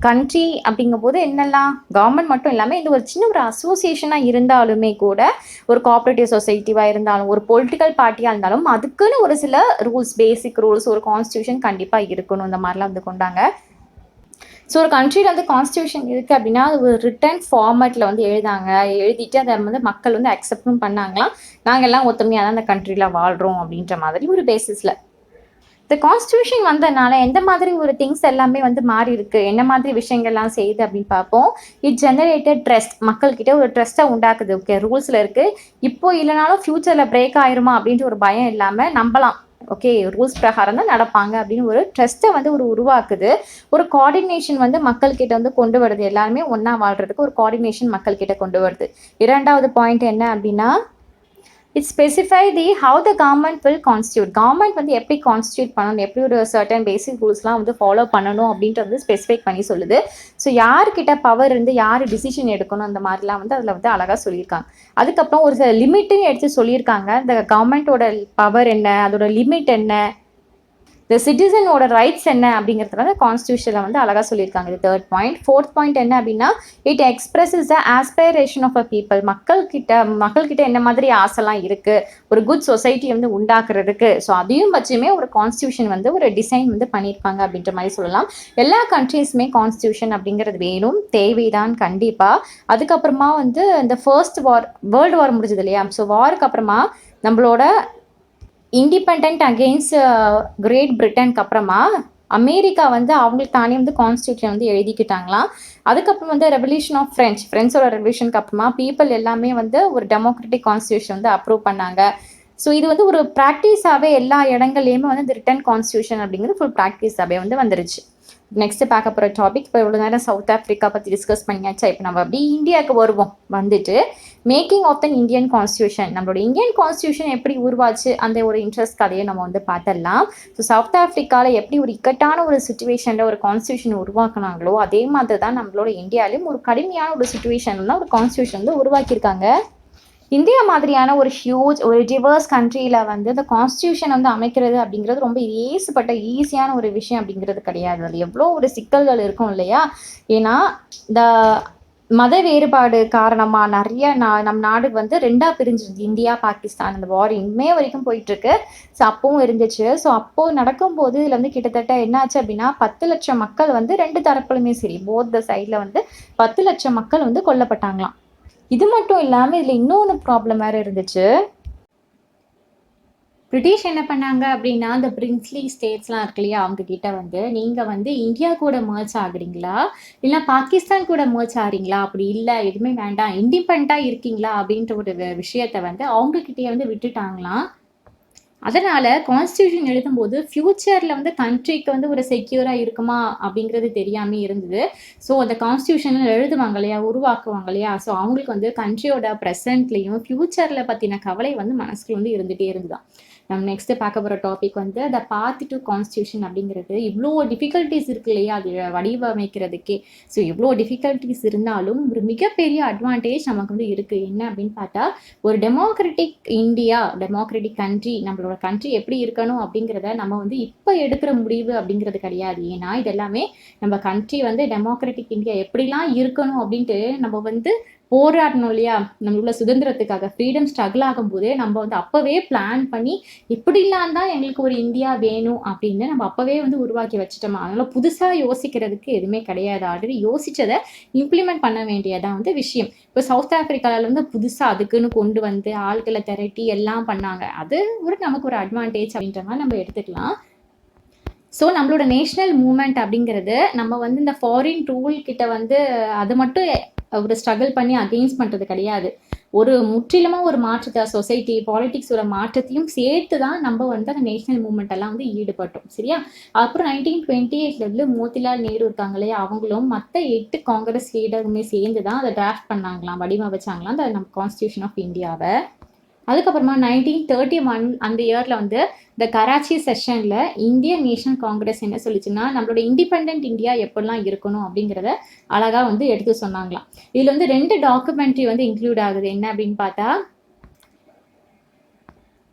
கண்ட்ரி அப்படிங்கும்போது என்னெல்லாம் கவர்மெண்ட் மட்டும் இல்லாமல் இந்த ஒரு சின்ன ஒரு அசோசியேஷனாக இருந்தாலுமே கூட, ஒரு கோஆப்ரேட்டிவ் சொசைட்டிவாக இருந்தாலும், ஒரு பொலிட்டிக்கல் பார்ட்டியாக இருந்தாலும் அதுக்குன்னு ஒரு சில ரூல்ஸ், பேசிக் ரூல்ஸ், ஒரு கான்ஸ்டியூஷன் கண்டிப்பாக இருக்கணும். இந்த மாதிரிலாம் வந்து கொண்டாங்க. ஸோ ஒரு கண்ட்ரியில் வந்து கான்ஸ்டியூஷன் இருக்குது அப்படின்னா அது ஒரு ரிட்டன் ஃபார்மேட்டில் வந்து எழுதிட்டு அதை வந்து மக்கள் வந்து அக்செப்டும் பண்ணாங்களாம். நாங்கள் எல்லாம் ஒத்துமையாக தான் அந்த கண்ட்ரியில் வாழ்கிறோம் அப்படின்ற மாதிரி ஒரு பேசிஸில். இந்த கான்ஸ்டியூஷன் வந்ததுனால எந்த மாதிரி ஒரு திங்ஸ் எல்லாமே வந்து மாறி இருக்கு, என்ன மாதிரி விஷயங்கள்லாம் செய்யுது அப்படின்னு பார்ப்போம். இட் ஜெனரேட்டட் ட்ரஸ்ட், மக்கள்கிட்ட ஒரு ட்ரஸ்ட்டை உண்டாக்குது. ஓகே, ரூல்ஸில் இருக்குது, இப்போ இல்லைனாலும் ஃப்யூச்சரில் பிரேக் ஆயிருமா அப்படின்ட்டு ஒரு பயம் இல்லாமல் நம்பலாம். ஓகே, ரூல்ஸ் பிரகாரம் தான் நடப்பாங்க அப்படின்னு ஒரு ட்ரஸ்ட்டை வந்து ஒரு உருவாக்குது. ஒரு கோஆர்டினேஷன் வந்து மக்கள்கிட்ட வந்து கொண்டு வருது. எல்லாருமே ஒன்றா வாழ்கிறதுக்கு ஒரு கோஆர்டினேஷன் மக்கள்கிட்ட கொண்டு வருது. இரண்டாவது பாயிண்ட் என்ன அப்படின்னா, it specify how the government will constitute. Government வந்து எப்படி கான்ஸ்டியூட் பண்ணணும், எப்படி ஒரு சர்டன் பேசிக் ரூல்ஸ்லாம் வந்து ஃபாலோ பண்ணணும் அப்படின்றது ஸ்பெசிஃபை பண்ணி சொல்லுது. ஸோ யார்கிட்ட பவர் இருந்து யார் டிசிஷன் எடுக்கணும் அந்த மாதிரிலாம் வந்து அதில் வந்து அழகாக சொல்லியிருக்காங்க. அதுக்கப்புறம் ஒரு சில லிமிட்டுன்னு எடுத்து சொல்லியிருக்காங்க. இந்த கவர்மெண்ட்டோட பவர் என்ன, அதோட லிமிட் என்ன, இந்த சிட்டிசனோட ரைட்ஸ் என்ன அப்படிங்கிறதுனால கான்ஸ்டியூஷனில் வந்து அழகாக சொல்லியிருக்காங்க. இது தேர்ட் பாயிண்ட். ஃபோர்த் பாயிண்ட் என்ன அப்படின்னா, it expresses the aspiration of a people. மக்கள்கிட்ட என்ன மாதிரி ஆசைலாம் இருக்குது ஒரு குட் சொசைட்டி வந்து உண்டாக்குறதுக்கு. ஸோ அதையும் வச்சுமே ஒரு கான்ஸ்டியூஷன் வந்து ஒரு டிசைன் வந்து பண்ணியிருப்பாங்க அப்படின்ற மாதிரி சொல்லலாம். எல்லா கண்ட்ரீஸுமே கான்ஸ்டியூஷன் அப்படிங்கிறது வேணும், தேவைதான் கண்டிப்பாக. அதுக்கப்புறமா வந்து இந்த வேர்ல்டு வார் முடிஞ்சது இல்லையா? ஸோ வாருக்கு அப்புறமா நம்மளோட இண்டிபெண்ட் அகெயின்ஸ்ட் கிரேட் பிரிட்டனுக்கு அப்புறமா அமெரிக்கா வந்து அவங்களுக்கு தானே வந்து கான்ஸ்டியூஷன் வந்து எழுதிக்கிட்டாங்களாம். அதுக்கப்புறம் வந்து ரெவல்யூஷன் ஆஃப் ஃப்ரெண்ட்ஸோட ரெவல்யூஷனுக்கு அப்புறமா பீப்புள் எல்லாமே வந்து ஒரு டெமோக்ராட்டிக் கான்ஸ்டியூஷன் வந்து அப்ரூவ் பண்ணாங்க. ஸோ இது வந்து ஒரு ப்ராக்டிஸாகவே எல்லா இடங்கள்லையுமே வந்து இந்த ரிட்டன் கான்ஸ்டியூஷன் அப்படிங்கிறது ஃபுல் ப்ராக்டிஸாகவே வந்து வந்துருச்சு. நெக்ஸ்ட்டு பார்க்க போகிற டாபிக், இப்போ இவ்வளோ நேரம் சவுத் ஆஃப்ரிக்கா பற்றி டிஸ்கஸ் பண்ணியாச்சா, இப்போ நம்ம அப்படி இந்தியாவுக்கு வருவோம். வந்துட்டு making of the Indian constitution, நம்மளோட இந்தியன் கான்ஸ்டியூஷன் எப்படி உருவாச்சு அந்த ஒரு இன்ட்ரெஸ்ட் கதையை நம்ம வந்து பார்த்துடலாம். ஸோ சவுத் ஆஃப்ரிக்காவில் எப்படி ஒரு இக்கட்டான ஒரு சுச்சுவேஷனில் ஒரு கான்ஸ்டியூஷன் உருவாக்குனாங்களோ அதே மாதிரி தான் நம்மளோட இந்தியாவிலையும் ஒரு கடுமையான ஒரு சுச்சுவேஷனில் தான் ஒரு கான்ஸ்டியூஷன் வந்து உருவாக்கியிருக்காங்க. இந்தியா மாதிரியான ஒரு ஹியூஜ் ஒரு டிவர்ஸ் கண்ட்ரியில் வந்து இந்த கான்ஸ்டியூஷன் வந்து அமைக்கிறது அப்படிங்கிறது ரொம்ப ஈஸியான ஒரு விஷயம் அப்படிங்கிறது கிடையாது. அது எவ்வளோ ஒரு சிக்கல்கள் இருக்கும் இல்லையா? ஏன்னா இந்த மத வேறுபாடு காரணமாக நிறைய நம் நாடு வந்து ரெண்டாக பிரிஞ்சிருது. இந்தியா பாகிஸ்தான் இந்த வார் இன்னுமே வரைக்கும் போயிட்டுருக்கு. ஸோ அப்பவும் இருந்துச்சு. ஸோ அப்போது நடக்கும்போது இதில் வந்து கிட்டத்தட்ட என்னாச்சு அப்படின்னா 10 லட்சம் மக்கள் வந்து ரெண்டு தரப்புலுமே சரி போத் த சைடில் வந்து 10 லட்சம் மக்கள் வந்து கொல்லப்பட்டாங்களாம். இது மட்டும் இல்லாமல் இதில் இன்னொன்று ப்ராப்ளம் வேறு இருந்துச்சு. பிரிட்டிஷ் என்ன பண்ணாங்க அப்படின்னா, இந்த பிரின்ஸ்லி ஸ்டேட்ஸ்லாம் இருக்கு இல்லையா, அவங்க கிட்ட வந்து நீங்கள் வந்து இந்தியா கூட மர்ஜ் ஆகுறீங்களா இல்லை பாகிஸ்தான் கூட மர்ஜ் ஆகிறீங்களா, அப்படி இல்லை எதுவுமே வேண்டாம் இண்டிபெண்ட்டாக இருக்கீங்களா அப்படின்ற ஒரு விஷயத்தை வந்து அவங்கக்கிட்டே வந்து விட்டுட்டாங்களாம். அதனால கான்ஸ்டியூஷன் எழுதும்போது ஃபியூச்சரில் வந்து கண்ட்ரிக்கு வந்து ஒரு செக்யூராக இருக்குமா அப்படிங்கிறது தெரியாமல் இருந்தது. ஸோ அந்த கான்ஸ்டியூஷனில் எழுதுவாங்க இல்லையா, உருவாக்குவாங்க இல்லையா, ஸோ அவங்களுக்கு வந்து கண்ட்ரியோட ப்ரெசென்ட்லேயும் ஃபியூச்சரில் பற்றின கவலை வந்து மனசுக்குள்ள வந்து இருந்துகிட்டே இருந்துதான். நம்ம நெக்ஸ்ட் பார்க்க போகிற டாபிக் வந்து த பாத் டு கான்ஸ்டியூஷன் அப்படிங்கிறது. இவ்வளோ டிஃபிகல்ட்டிஸ் இருக்கு இல்லையா அது வடிவமைக்கிறதுக்கே. ஸோ இவ்வளோ டிஃபிகல்ட்டிஸ் இருந்தாலும் ஒரு மிகப்பெரிய அட்வான்டேஜ் நமக்கு வந்து இருக்குது. என்ன அப்படின்னு பார்த்தா, ஒரு டெமோக்ராட்டிக் இந்தியா, டெமோக்ராட்டிக் கண்ட்ரி, நம்மளோட கண்ட்ரி எப்படி இருக்கணும் அப்படிங்கிறத நம்ம வந்து இப்போ எடுக்கிற முடிவு அப்படிங்கிறது கிடையாது. ஏன்னா இது எல்லாமே நம்ம கண்ட்ரி வந்து டெமோக்ராட்டிக் இந்தியா எப்படிலாம் இருக்கணும் அப்படின்ட்டு நம்ம வந்து போராடணும் இல்லையா, நம்மளோட சுதந்திரத்துக்காக ஃப்ரீடம் ஸ்ட்ரகிள் ஆகும்போதே நம்ம வந்து அப்போவே பிளான் பண்ணி இப்படிலாம் தான் எங்களுக்கு ஒரு இந்தியா வேணும் அப்படின்னு நம்ம அப்போவே வந்து உருவாக்கி வச்சுட்டோமா. அதனால புதுசாக யோசிக்கிறதுக்கு எதுவுமே கிடையாது. ஆல்ரெடி யோசிச்சதை இம்ப்ளிமெண்ட் பண்ண வேண்டியதான் வந்து விஷயம். இப்போ சவுத் ஆப்பிரிக்காவில் வந்து புதுசாக அதுக்குன்னு கொண்டு வந்து ஆட்களை திரட்டி எல்லாம் பண்ணாங்க. அது நமக்கு ஒரு அட்வான்டேஜ் அப்படின்ற மாதிரி நம்ம எடுத்துக்கலாம். ஸோ நம்மளோட நேஷ்னல் மூமெண்ட் அப்படிங்கிறது நம்ம வந்து இந்த ஃபாரின் ரூல் கிட்ட வந்து அது மட்டும் ஒரு ஸ்ட்ரகிள் பண்ணி அகெயின்ஸ்ட் பண்ணுறது கிடையாது. ஒரு முற்றிலுமாக ஒரு மாற்றத்தை, சொசைட்டி பாலிட்டிக்ஸோட மாற்றத்தையும் சேர்த்து தான் நம்ம வந்து அந்த நேஷனல் மூவ்மெண்ட் எல்லாம் வந்து ஈடுபட்டோம். சரியா? அப்புறம் 1928 வந்து மோதிலால் நேரு இருக்காங்க இல்லையா, அவங்களும் மற்ற 8 காங்கிரஸ் லீடருமே சேர்ந்து தான் அதை டிராஃப்ட் பண்ணாங்களாம், வடிவமைச்சாங்களாம் அந்த நம்ம கான்ஸ்டியூஷன் ஆஃப் இந்தியாவை. அதுக்கப்புறமா 1931 அந்த இயரில் வந்து இந்த கராச்சி செஷனில் இந்தியன் நேஷனல் காங்கிரஸ் என்ன சொல்லிச்சுன்னா, நம்மளோட இண்டிபெண்ட் இந்தியா எப்படிலாம் இருக்கணும் அப்படிங்கிறத அழகாக வந்து எடுத்து சொன்னாங்களாம். இதில் வந்து 2 டாக்குமெண்ட்ரி வந்து இன்க்ளூட் ஆகுது. என்ன அப்படின்னு பார்த்தா,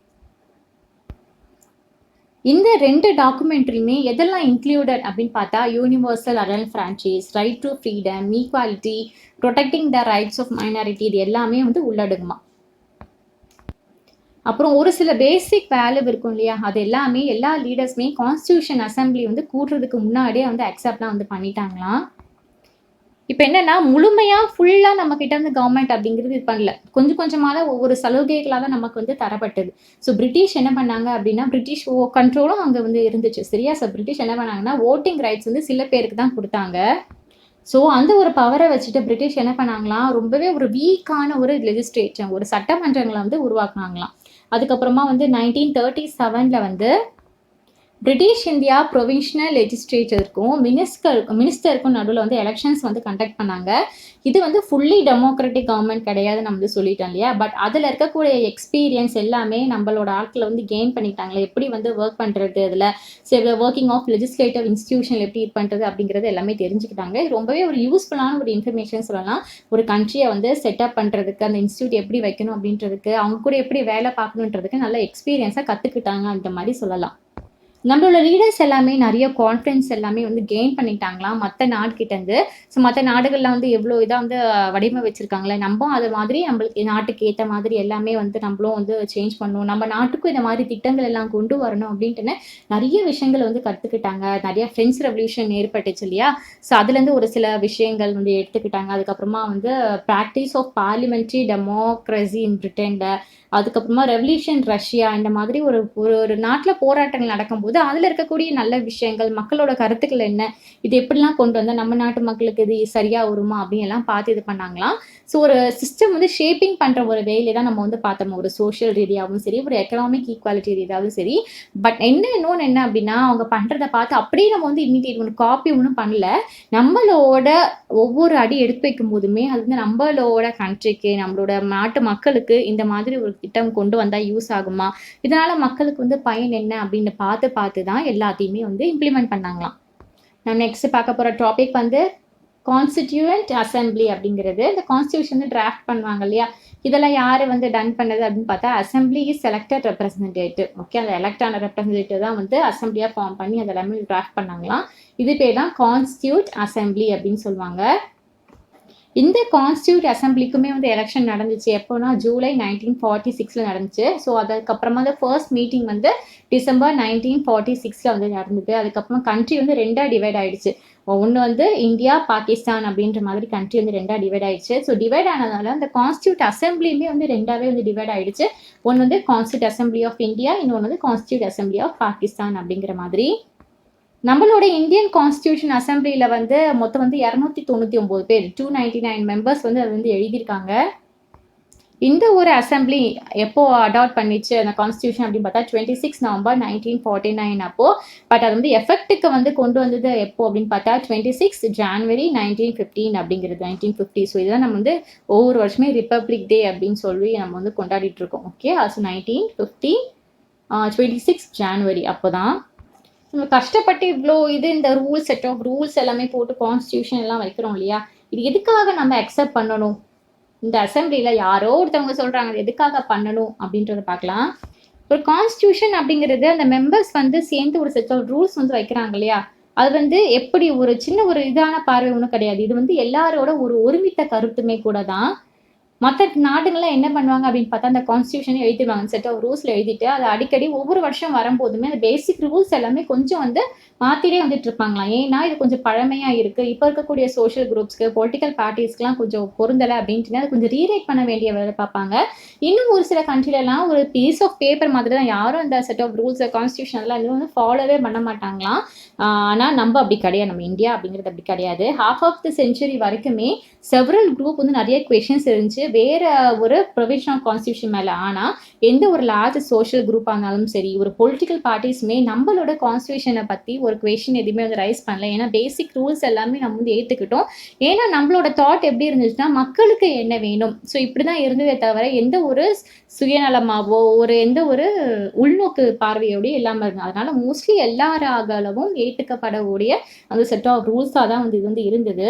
இந்த 2 டாக்குமெண்ட்ரியுமே எதெல்லாம் இன்க்ளூடட் அப்படின்னு பார்த்தா, universal adult franchise, right to freedom, equality, protecting the rights of minority, இது எல்லாமே வந்து உள்ளடங்குமா. அப்புறம் ஒரு சில பேசிக் வேல்யூ இருக்கும் இல்லையா, அது எல்லாமே எல்லா லீடர்ஸுமே கான்ஸ்டியூஷன் அசம்பிளி வந்து கூடுறதுக்கு முன்னாடியே வந்து அக்செப்ட்லாம் வந்து பண்ணிட்டாங்களாம். இப்போ என்னன்னா, முழுமையாக ஃபுல்லாக நம்ம கிட்ட இருந்து கவர்மெண்ட் அப்படிங்கிறது இது பண்ணல. கொஞ்சம் கொஞ்சமாக தான் ஒவ்வொரு சலுகைகளாக தான் நமக்கு வந்து தரப்பட்டது. ஸோ பிரிட்டிஷ் என்ன பண்ணாங்க அப்படின்னா, பிரிட்டிஷ் கண்ட்ரோலும் அங்கே வந்து இருந்துச்சு. சரியா? ஸோ பிரிட்டிஷ் என்ன பண்ணாங்கன்னா, ஓட்டிங் ரைட்ஸ் வந்து சில பேருக்கு தான் கொடுத்தாங்க. ஸோ அந்த ஒரு பவரை வச்சுட்டு பிரிட்டிஷ் என்ன பண்ணாங்களாம், ரொம்பவே ஒரு வீக்கான ஒரு லெஜிஸ்லேச்சர், ஒரு சட்டமன்றங்களை வந்து உருவாக்குனாங்களாம். அதுக்கப்புறமா வந்து 1937 வந்து பிரிட்டிஷ் இந்தியா ப்ரொவின்ஷனல் லெஜிஸ்லேச்சருக்கும் மினிஸ்டருக்கும் நடுவில் வந்து எலெக்ஷன்ஸ் வந்து கண்டக்ட் பண்ணாங்க. இது வந்து ஃபுல்லி டெமோக்ராட்டிக் கவர்மெண்ட் கிடையாது, நம்ம வந்து சொல்லிட்டோம் இல்லையா. பட் அதில் இருக்கக்கூடிய எக்ஸ்பீரியன்ஸ் எல்லாமே நம்மளோட ஆட்களை வந்து கெயின் பண்ணிட்டாங்களே, எப்படி வந்து ஒர்க் பண்ணுறது, அதில் ஒர்க்கிங் ஆஃப் லெஜிஸ்லேட்டிவ் இன்ஸ்டிடியூஷன் எப்படி இது பண்ணுறது அப்படிங்கிறது எல்லாமே தெரிஞ்சுக்கிட்டாங்க. ரொம்பவே ஒரு யூஸ்ஃபுல்லான ஒரு இன்ஃபர்மேஷன் சொல்லலாம். ஒரு கண்ட்ரியை வந்து செட்டப் பண்ணுறதுக்கு, அந்த இன்ஸ்டியூட் எப்படி வைக்கணும் அப்படின்றதுக்கு, அவங்க கூட எப்படி வேலை பார்க்கணுன்றதுக்கு நல்ல எக்ஸ்பீரியன்ஸாக கற்றுக்கிட்டாங்க அந்த மாதிரி சொல்லலாம். நம்மளோட லீடர்ஸ் எல்லாமே நிறைய கான்ஃபிடன்ஸ் எல்லாமே வந்து கெயின் பண்ணிட்டாங்களாம் மற்ற நாடுகிட்டேருந்து. ஸோ மற்ற நாடுகள்லாம் வந்து எவ்வளோ இதாக வந்து வடிவமைச்சிருக்காங்களே, நம்ம அது மாதிரி நம்மளுக்கு நாட்டுக்கு ஏற்ற மாதிரி எல்லாமே வந்து நம்மளும் வந்து சேஞ்ச் பண்ணணும், நம்ம நாட்டுக்கும் இந்த மாதிரி திட்டங்கள் எல்லாம் கொண்டு வரணும் அப்படின்ட்டுன்னு நிறைய விஷயங்கள் வந்து கற்றுக்கிட்டாங்க. நிறைய ஃப்ரெஞ்ச் ரெவல்யூஷன் ஏற்பட்டுச்சு இல்லையா, ஸோ அதுலேருந்து ஒரு சில விஷயங்கள் வந்து எடுத்துக்கிட்டாங்க. அதுக்கப்புறமா வந்து practice of parliamentary democracy in பிரிட்டனில், அதுக்கப்புறமா ரெவல்யூஷன் ரஷ்யா, இந்த மாதிரி ஒரு ஒரு நாட்டில் போராட்டங்கள் நடக்கும்போது அதில் இருக்கக்கூடிய நல்ல விஷயங்கள், மக்களோட கருத்துக்கள் என்ன, இது எப்படிலாம் கொண்டு வந்தால் நம்ம நாட்டு மக்களுக்கு இது சரியாக வருமா அப்படின்னு எல்லாம் பார்த்து இது பண்ணாங்களாம். ஸோ ஒரு சிஸ்டம் வந்து ஷேப்பிங் பண்ணுற ஒரு வேலையை தான் நம்ம வந்து பார்த்தோம், ஒரு சோஷியல் ரீதியாகவும் சரி, ஒரு எக்கனாமிக் ஈக்குவாலிட்டி ரீதியாகவும் சரி. பட் இன்னொன்று என்ன அப்படின்னா, அவங்க பண்ணுறதை பார்த்து அப்படியே நம்ம வந்து இமிடியேட் ஒன்று காப்பி ஒன்றும் பண்ணல. நம்மளோட ஒவ்வொரு அடி எடுத்து வைக்கும் போதுமே அது வந்து நம்மளோட கண்ட்ரிக்கு, நம்மளோட நாட்டு மக்களுக்கு இந்த மாதிரி ஒரு திட்டம் கொண்டு வந்தால் யூஸ் ஆகுமா, இதனால் மக்களுக்கு வந்து பயன் என்ன அப்படின்னு பார்த்து தான் எல்லாத்தையுமே வந்து இம்ப்ளிமெண்ட் பண்ணாங்களாம். நம்ம நெக்ஸ்ட் பார்க்க போகிற டாபிக் வந்து கான்ஸ்டிடியூவன்ட் அசம்பிளி அப்படிங்கிறது. இந்த கான்ஸ்டியூஷன் வந்து டிராஃப்ட் பண்ணுவாங்க இல்லையா, இதெல்லாம் யார் வந்து டன் பண்ணது அப்படின்னு பார்த்தா, assembly is elected representative. Okay, அந்த எலெக்டான ரெப்ரஸன்டேட்டிவ் தான் வந்து அசம்பிளியாக ஃபார்ம் பண்ணி அதெல்லாமே டிராஃப்ட் பண்ணாங்களாம். இது பேர் தான் கான்ஸ்டியூட் அசம்பிளி அப்படின்னு சொல்லுவாங்க. இந்த கான்ஸ்டியூட் அசம்பிளிக்குமே வந்து எலெக்ஷன் நடந்துச்சு. எப்போனா ஜூலை 1946 நடந்துச்சு. ஸோ அதுக்கப்புறமா வந்து ஃபர்ஸ்ட் மீட்டிங் வந்து டிசம்பர் 1946 வந்து நடந்தது. அதுக்கப்புறமா கண்ட்ரி வந்து 2ஆக டிவைட் ஆயிடுச்சு. ஒன்று வந்து இந்தியா, பாகிஸ்தான் அப்படின்ற மாதிரி கண்ட்ரி வந்து 2ஆக டிவைட் ஆயிடுச்சு. ஸோ டிவைட் ஆனதுனால அந்த கான்ஸ்டியூட் அசம்பிளியுமே வந்து 2ஆகவே வந்து டிவைட் ஆயிடுச்சு. ஒன்று வந்து கான்ஸ்டியூட் அசம்பிளி ஆஃப் இந்தியா, இன்னொன்று வந்து கான்ஸ்டியூட் அசம்பிளி ஆஃப் பாகிஸ்தான் அப்படிங்கிற மாதிரி. நம்மளோட இந்தியன் கான்ஸ்டியூஷன் அசம்பிளியில் வந்து மொத்தம் வந்து 299 பேர், 299 மெம்பர்ஸ் வந்து அது வந்து எழுதியிருக்காங்க. இந்த ஒரு அசம்பிளி எப்போ அடாப்ட் பண்ணிச்சு அந்த கான்ஸ்டியூஷன் அப்படின்னு பார்த்தா 26 நவம்பர் 1949 அப்போ. பட் அது வந்து எஃபெக்ட்டுக்கு வந்து கொண்டு வந்தது எப்போ அப்படின்னு பார்த்தா 26 ஜான்வரி 1915 அப்படிங்கிறது 1950. ஸோ இதெல்லாம் நம்ம வந்து ஒவ்வொரு வருஷமே ரிப்பப்ளிக் டே அப்படின்னு சொல்லி நம்ம வந்து கொண்டாடிட்டு இருக்கோம். ஓகே, அது 1950 26 ஜான்வரி அப்போ தான் நம்ம கஷ்டப்பட்டு இவ்வளோ இந்த ரூல்ஸ், செட் ஆஃப் ரூல்ஸ் எல்லாமே போட்டு கான்ஸ்டியூஷன் எல்லாம் வைக்கிறோம் இல்லையா, இது எதுக்காக நம்ம அக்செப்ட் பண்ணணும்? இந்த அசம்பிளியில் யாரோ ஒருத்தவங்க சொல்கிறாங்க அது எதுக்காக பண்ணணும் அப்படின்றத பார்க்கலாம். ஒரு கான்ஸ்டியூஷன் அப்படிங்கிறது அந்த மெம்பர்ஸ் வந்து சேர்ந்து ஒரு செட் ஆஃப் ரூல்ஸ் வந்து வைக்கிறாங்க இல்லையா, அது வந்து எப்படி ஒரு சின்ன ஒரு இதான பார்வை ஒன்றும் கிடையாது. இது வந்து எல்லாரோட ஒரு ஒருமித்த கருத்துமே கூட தான். மற்ற நாடுகள்லாம் என்ன பண்ணுவாங்க அப்படின்னு பார்த்தா அந்த கான்ஸ்டியூஷனை எழுதிடுவாங்க, செட் ஆஃப் ரூல்ஸில் எழுதிட்டு அதை அடிக்கடி ஒவ்வொரு வருஷம் வரும்போதுமே அந்த பேசிக் ரூல்ஸ் எல்லாமே கொஞ்சம் வந்து மாற்றிட்டே வந்துட்டு இருப்பாங்களாம். ஏன்னா இது கொஞ்சம் பழமையாக இருக்குது, இப்போ இருக்கக்கூடிய சோஷியல் குரூப்ஸ்க்கு பொலிட்டிக்கல் பார்ட்டிஸ்க்குலாம் கொஞ்சம் பொருந்தலை அப்படின்ட்டு அதை கொஞ்சம் ரீரைட் பண்ண வேண்டிய வேலை பார்ப்பாங்க. இன்னும் ஒரு சில கண்ட்ரிலலாம் ஒரு பீஸ் ஆஃப் பேப்பர் மாதிரி தான், யாரும் அந்த செட் ஆஃப் ரூல்ஸ் கான்ஸ்டியூஷன் எல்லாம் இன்னும் வந்து ஃபாலோவே பண்ண மாட்டாங்களாம். ஆனால் நம்ம அப்படி கிடையாது, நம்ம இந்தியா அப்படிங்கிறது அப்படி கிடையாது. ஹாஃப் ஆஃப் தி செஞ்சுரி வரைக்குமே செவரல் குரூப் வந்து நிறைய கொஷின்ஸ் இருந்துச்சு வேற ஒரு ப்ரொவிஷனல் கான்ஸ்டியூஷன் மேலே. ஆனால் எந்த ஒரு லார்ஜ் சோஷியல் குரூப்பாக இருந்தாலும் சரி, ஒரு பொலிட்டிக்கல் பார்ட்டிஸுமே நம்மளோட கான்ஸ்டியூஷனை பற்றி ஒரு கொஷின் எதுவுமே வந்து ரைஸ் பண்ணல. ஏன்னா பேசிக் ரூல்ஸ் எல்லாமே நம்ம வந்து ஏற்றுக்கிட்டோம். ஏன்னா நம்மளோட தாட் எப்படி இருந்துச்சுன்னா மக்களுக்கு என்ன வேணும், ஸோ இப்படி தான் இருந்ததே தவிர எந்த ஒரு சுயநலமாவோ எந்த ஒரு உள்நோக்கு பார்வையோடய இல்லாமல் இருந்தது. அதனால மோஸ்ட்லி எல்லாராகவும் ஏற்றுக்கப்படக்கூடிய அந்த செட் ஆஃப் ரூல்ஸாக தான் வந்து இது வந்து இருந்தது.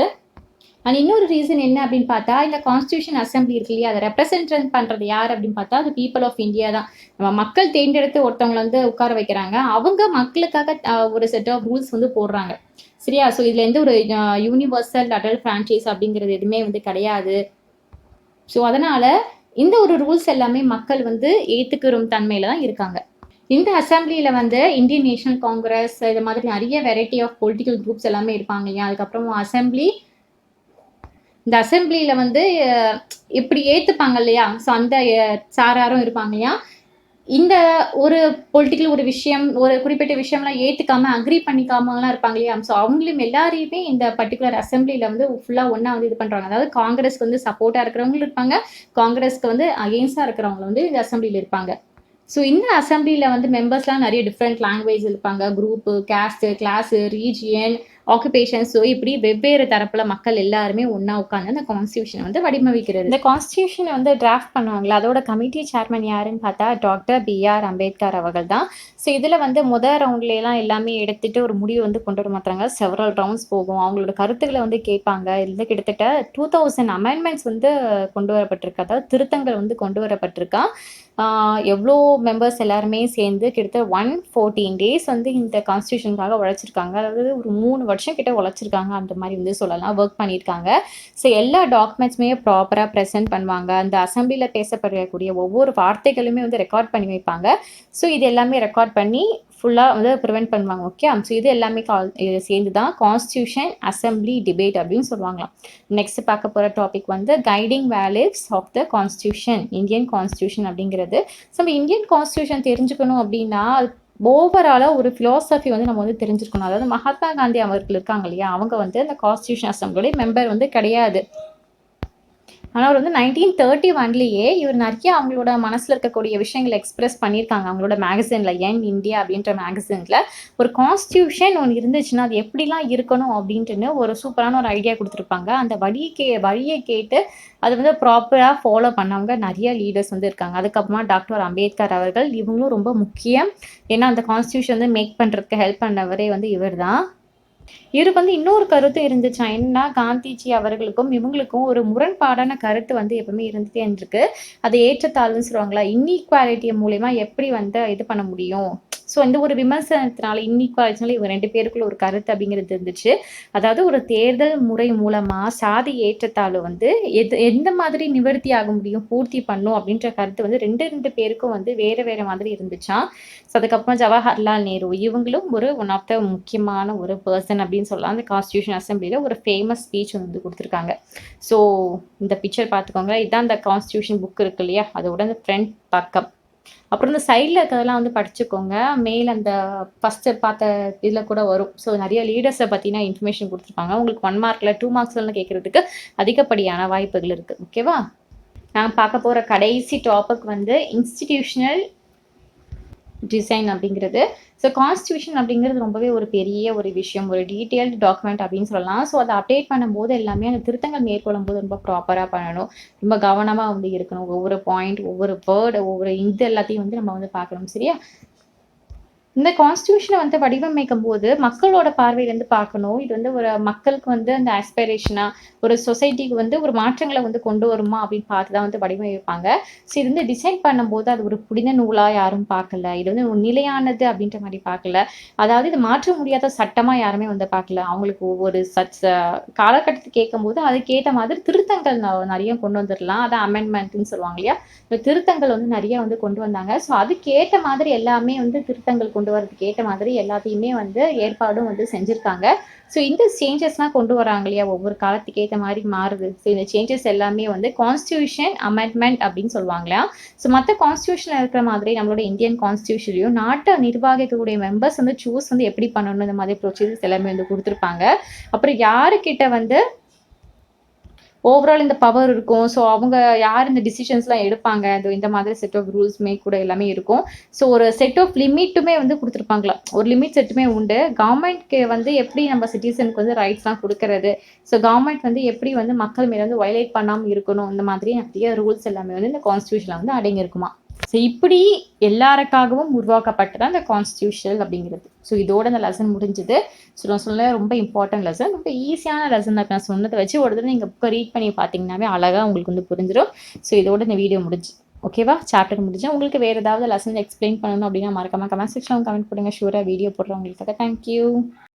அண்ட் இன்னொரு ரீசன் என்ன அப்படின்னு பார்த்தா, இந்த கான்ஸ்டியூஷன் அசம்பிளி இருக்கு இல்லையா, அதை ரெப்ரசென்ட் பண்ணுறது யார் அப்படின்னு பார்த்தா அது பீப்புள் ஆஃப் இந்தியா தான். நம்ம மக்கள் தேர்ந்தெடுத்து ஒருத்தவங்களை வந்து உட்கார வைக்கிறாங்க, அவங்க மக்களுக்காக ஒரு செட் ஆஃப் ரூல்ஸ் வந்து போடுறாங்க, சரியா? ஸோ இதில் எந்த ஒரு யூனிவர்சல் அடல்ட் ஃப்ரான்ச்சைஸ் அப்படிங்கிறது எதுவுமே வந்து கிடையாது. ஸோ அதனால் இந்த ஒரு ரூல்ஸ் எல்லாமே மக்கள் வந்து ஏற்றுக்கிற தன்மையில் தான் இருக்காங்க. இந்த அசம்பிளியில் வந்து இந்தியன் நேஷனல் காங்கிரஸ் இது மாதிரி நிறைய வெரைட்டி ஆஃப் பொலிட்டிக்கல் குரூப்ஸ் எல்லாமே இருப்பாங்க இல்லையா. அதுக்கப்புறம் இந்த அசம்பிளியில் வந்து இப்படி ஏற்றுப்பாங்க இல்லையா, ஸோ அந்த சாராரும் இருப்பாங்க இல்லையா. இந்த ஒரு பொலிட்டிக்கல் ஒரு விஷயம், ஒரு குறிப்பிட்ட விஷயம்லாம் ஏற்றுக்காம அக்ரி பண்ணிக்காமலாம் இருப்பாங்க இல்லையா, ஸோ அவங்களும் எல்லாரையுமே இந்த பர்டிகுலர் அசம்பிளியில் வந்து ஃபுல்லாக ஒன்றா வந்து இது பண்ணுறாங்க. அதாவது காங்கிரஸ்க்கு வந்து சப்போர்ட்டாக இருக்கிறவங்களும் இருப்பாங்க, காங்கிரஸ்க்கு வந்து அகெயின்ஸ்டாக இருக்கிறவங்க வந்து இந்த அசம்பிளியில் இருப்பாங்க. ஸோ இந்த அசம்பிளியில் வந்து மெம்பர்ஸ்லாம் நிறைய டிஃப்ரெண்ட் லாங்குவேஜ் இருப்பாங்க, group, caste, class, region, occupation. So இப்படி வெவ்வேறு தரப்பில் மக்கள் எல்லாருமே ஒன்றா உட்காந்து அந்த கான்ஸ்டியூஷனை வந்து வடிவமைக்கிறது. இந்த கான்ஸ்டியூஷனை வந்து டிராஃப்ட் பண்ணுவாங்களா, அதோட கமிட்டி சேர்மன் யாருன்னு பார்த்தா டாக்டர் B.R. அம்பேத்கர் அவர்கள் தான். ஸோ இதில் வந்து முதல் ரவுண்ட்லாம் எல்லாமே எடுத்துகிட்டு ஒரு முடிவு வந்து கொண்டு வர மாட்டாங்க, செவரல் ரவுண்ட்ஸ் போகும், அவங்களோட கருத்துக்களை வந்து கேட்பாங்க. இதில் கிட்டத்தட்ட 2000 அமெண்ட்மெண்ட்ஸ் வந்து கொண்டு வரப்பட்டிருக்கு, அதாவது திருத்தங்கள் வந்து கொண்டு வரப்பட்டிருக்கா. எவ்வளோ மெம்பர்ஸ் எல்லாருமே சேர்ந்து கிட்டத்தட்ட 114 days வந்து இந்த கான்ஸ்டியூஷனுக்காக உழைச்சிருக்காங்க. அதாவது ஒரு 3 வருஷம் கிட்ட உழைச்சிருக்காங்க, அந்த மாதிரி வந்து சொல்லலாம், ஒர்க் பண்ணியிருக்காங்க. ஸோ எல்லா டாக்குமெண்ட்ஸுமே ப்ராப்பராக ப்ரெசென்ட் பண்ணுவாங்க. அந்த அசம்பிளியில் பேசப்படக்கூடிய ஒவ்வொரு வார்த்தைகளுமே வந்து ரெக்கார்ட் பண்ணி வைப்பாங்க. ஸோ இது எல்லாமே ரெக்கார்ட் பண்ணி ஃபுல்லாக வந்து ப்ரிவெண்ட் பண்ணுவாங்க. ஓகே, ஸோ இது எல்லாமே இது சேர்ந்து தான் கான்ஸ்டியூஷன் அசம்பிளி டிபேட் அப்படின்னு சொல்லுவாங்களாம். நெக்ஸ்ட் பார்க்க போகிற டாபிக் வந்து guiding values of the constitution, Indian constitution அப்படிங்கிறது. ஸோ நம்ம இந்தியன் கான்ஸ்டியூஷன் தெரிஞ்சுக்கணும் அப்படின்னா ஓவராலாக ஒரு ஃபிலாசபி வந்து நம்ம வந்து தெரிஞ்சுக்கணும். அதாவது மகாத்மா காந்தி அவர்கள் இருக்காங்க இல்லையா, அவங்க வந்து அந்த கான்ஸ்டியூஷன் அசம்பிளியோட மெம்பர் வந்து கிடையாது. ஆனால் அவர் வந்து 1931 இவர் நிறைய அவங்களோட மனசில் இருக்கக்கூடிய விஷயங்களை எக்ஸ்பிரஸ் பண்ணியிருக்காங்க அவங்களோட மேகசினில், யங் இந்தியா அப்படின்ற மேகசினில். ஒரு கான்ஸ்டியூஷன் ஒன்று இருந்துச்சுன்னா அது எப்படிலாம் இருக்கணும் அப்படின்ட்டுன்னு ஒரு சூப்பரான ஒரு ஐடியா கொடுத்துருப்பாங்க. அந்த வழியை கேட்டு அது வந்து ப்ராப்பராக ஃபாலோ பண்ணவங்க நிறைய லீடர்ஸ் வந்து இருக்காங்க. அதுக்கப்புறமா டாக்டர் அம்பேத்கர் அவர்கள், இவங்களும் ரொம்ப முக்கியம். ஏன்னா அந்த கான்ஸ்டியூஷன் வந்து மேக் பண்ணுறதுக்கு ஹெல்ப் பண்ணவரே வந்து இவர் தான். இவருக்கு வந்து இன்னொரு கருத்து இருந்துச்சா, என்னன்னா காந்திஜி அவர்களுக்கும் இவங்களுக்கும் ஒரு முரண்பாடான கருத்து வந்து எப்பவுமே இருந்துட்டே இருக்கு. அதை ஏற்றத்தாழ்வுன்னு சொல்லுவாங்களா, இன்இக்வாலிட்டி மூலயமா எப்படி வந்து இது பண்ண முடியும். ஸோ இந்த ஒரு விமர்சனத்தினால இன்இக்வாலிட்டினால இவங்க 2 பேருக்குள்ள ஒரு கருத்து அப்படிங்கிறது இருந்துச்சு. அதாவது ஒரு தேர்தல் முறை மூலமாக சாதி ஏற்றத்தாழ்வு வந்து எந்த மாதிரி நிவர்த்தி ஆக முடியும், பூர்த்தி பண்ணும் அப்படின்ற கருத்து வந்து 2 பேருக்கும் வந்து வேறு வேறு மாதிரி இருந்துச்சான். ஸோ அதுக்கப்புறம் ஜவஹர்லால் நேரு இவங்களும் ஒரு ஒன் ஆஃப் த முக்கியமான ஒரு பர்சன் அப்படின்னு சொல்லலாம். அந்த கான்ஸ்டியூஷன் அசம்பிளியில் ஒரு ஃபேமஸ் ஸ்பீச் வந்து கொடுத்துருக்காங்க. ஸோ இந்த பிக்சர் பார்த்துக்கோங்க, இதுதான் இந்த கான்ஸ்டியூஷன் புக் இருக்கு இல்லையா, அதோட அந்த ஃப்ரண்ட் பக்கம். அப்புறம் இந்த சைடில் இருக்கிறதெல்லாம் வந்து படிச்சுக்கோங்க, மேல் அந்த ஃபஸ்ட்டு பார்த்த இதில் கூட வரும். ஸோ நிறைய லீடர்ஸை பற்றினா இன்ஃபர்மேஷன் கொடுத்துருப்பாங்க. உங்களுக்கு 1 மார்க்கில் 2 மார்க்ஸ்லாம் கேட்குறதுக்கு அதிகப்படியான வாய்ப்புகள் இருக்குது. ஓகேவா? நான் பார்க்க போகிற கடைசி டாபிக் வந்து இன்ஸ்டிடியூஷனல் டிசைன் அப்படிங்கிறது. ஸோ கான்ஸ்டியூஷன் அப்படிங்கிறது ரொம்பவே ஒரு பெரிய ஒரு விஷயம், ஒரு டீட்டெயில்டு டாக்குமெண்ட் அப்படின்னு சொல்லலாம். ஸோ அதை அப்டேட் பண்ணும்போது எல்லாமே அந்த திருத்தங்கள் மேற்கொள்ளும் போது ரொம்ப ப்ராப்பராக பண்ணணும், ரொம்ப கவனமாக வந்து இருக்கணும். ஒவ்வொரு பாயிண்ட், ஒவ்வொரு வேர்டு, ஒவ்வொரு இது எல்லாத்தையும் வந்து நம்ம வந்து பார்க்கணும். சரியா? இந்த கான்ஸ்டியூஷனை வந்து வடிவமைக்கும் போது மக்களோட பார்வையிலேருந்து பார்க்கணும். இது வந்து ஒரு மக்களுக்கு வந்து அந்த ஆஸ்பிரேஷனா ஒரு சொசைட்டிக்கு வந்து ஒரு மாற்றங்களை வந்து கொண்டு வருமா அப்படின்னு பார்த்து தான் வந்து வடிவமைப்பாங்க. ஸோ இது வந்து டிசைன் பண்ணும்போது அது ஒரு புனித நூலா யாரும் பார்க்கல. இது வந்து ஒரு நிலையானது அப்படின்ற மாதிரி பார்க்கல. அதாவது இது மாற்ற முடியாத சட்டமா யாருமே வந்து பார்க்கல. அவங்களுக்கு ஒவ்வொரு காலகட்டத்துக்கு கேட்கும்போது அதுக்கேற்ற மாதிரி திருத்தங்கள் நிறைய கொண்டு வந்துடலாம். அதான் அமெண்ட்மெண்ட்னு சொல்லுவாங்க இல்லையா? இந்த திருத்தங்கள் வந்து நிறைய வந்து கொண்டு வந்தாங்க. ஸோ அதுக்கேற்ற மாதிரி எல்லாமே வந்து திருத்தங்கள் கொண்டு வரதுக்கு ஏற்ற மாதிரி எல்லாத்தையுமே வந்து ஏற்பாடும் வந்து செஞ்சுருக்காங்க. ஸோ இந்த சேஞ்சஸ்லாம் கொண்டு வராங்க இல்லையா? ஒவ்வொரு காலத்துக்கு ஏற்ற மாதிரி மாறுது. ஸோ இந்த சேஞ்சஸ் எல்லாமே வந்து கான்ஸ்டியூஷன் அமெண்ட்மெண்ட் அப்படின்னு சொல்லுவாங்களா? ஸோ மற்ற கான்ஸ்டியூஷனில் இருக்கிற மாதிரி நம்மளோட இந்தியன் கான்ஸ்டியூஷன்லையும் நாட்டை நிர்வகிக்கக்கூடிய மெம்பர்ஸ் வந்து சூஸ் வந்து எப்படி பண்ணணும், இந்த மாதிரி ப்ரொசீஜர்ஸ் எல்லாமே வந்து கொடுத்துருப்பாங்க. அப்புறம் யாருக்கிட்ட வந்து ஓவரால் இந்த பவர் இருக்கும். ஸோ அவங்க யார் இந்த டிசிஷன்ஸ்லாம் எடுப்பாங்க, அது இந்த மாதிரி செட் ஆஃப் ரூல்ஸ்மே கூட எல்லாமே இருக்கும். ஸோ ஒரு செட் ஆஃப் லிமிட்டுமே வந்து கொடுத்துருப்பாங்களா, ஒரு லிமிட் செட்டுமே உண்டு. கவர்மெண்ட்க்கு வந்து எப்படி நம்ம சிட்டிசனுக்கு வந்து ரைட்ஸ்லாம் கொடுக்கறது, ஸோ கவர்மெண்ட் வந்து எப்படி வந்து மக்கள் மேலே வந்து வயலேட் பண்ணாமல் இருக்கணும், இந்த மாதிரி நிறைய ரூல்ஸ் எல்லாமே வந்து இந்த கான்ஸ்டியூஷனில் வந்து அடங்கியிருக்குமா. ஸோ இப்படி எல்லாருக்காகவும் உருவாக்கப்பட்டதான் இந்த கான்ஸ்டியூஷன் அப்படிங்கிறது. ஸோ இதோட இந்த லெசன் முடிஞ்சுது. ஸோ நான் சொல்ல ரொம்ப இம்பார்ட்டன்ட் லெசன், ரொம்ப ஈஸியான லெசன் தான். நான் சொன்னதை வச்சு ஒரு தடவை நீங்கள் புக்கை ரீட் பண்ணி பார்த்தீங்கன்னாவே அழகாக உங்களுக்கு வந்து புரிஞ்சிடும். ஸோ இதோட இந்த வீடியோ முடிஞ்சு ஓகேவா, சாப்டர் முடிஞ்சு. உங்களுக்கு வேறு ஏதாவது லெசன் எக்ஸ்பிளைன் பண்ணணும் அப்படின்னா மறக்காம கமெண்ட் செக்ஷன் கமெண்ட் பண்ணுங்கள். ஷூராக வீடியோ போடுறவங்களுக்காக. தேங்க்யூ.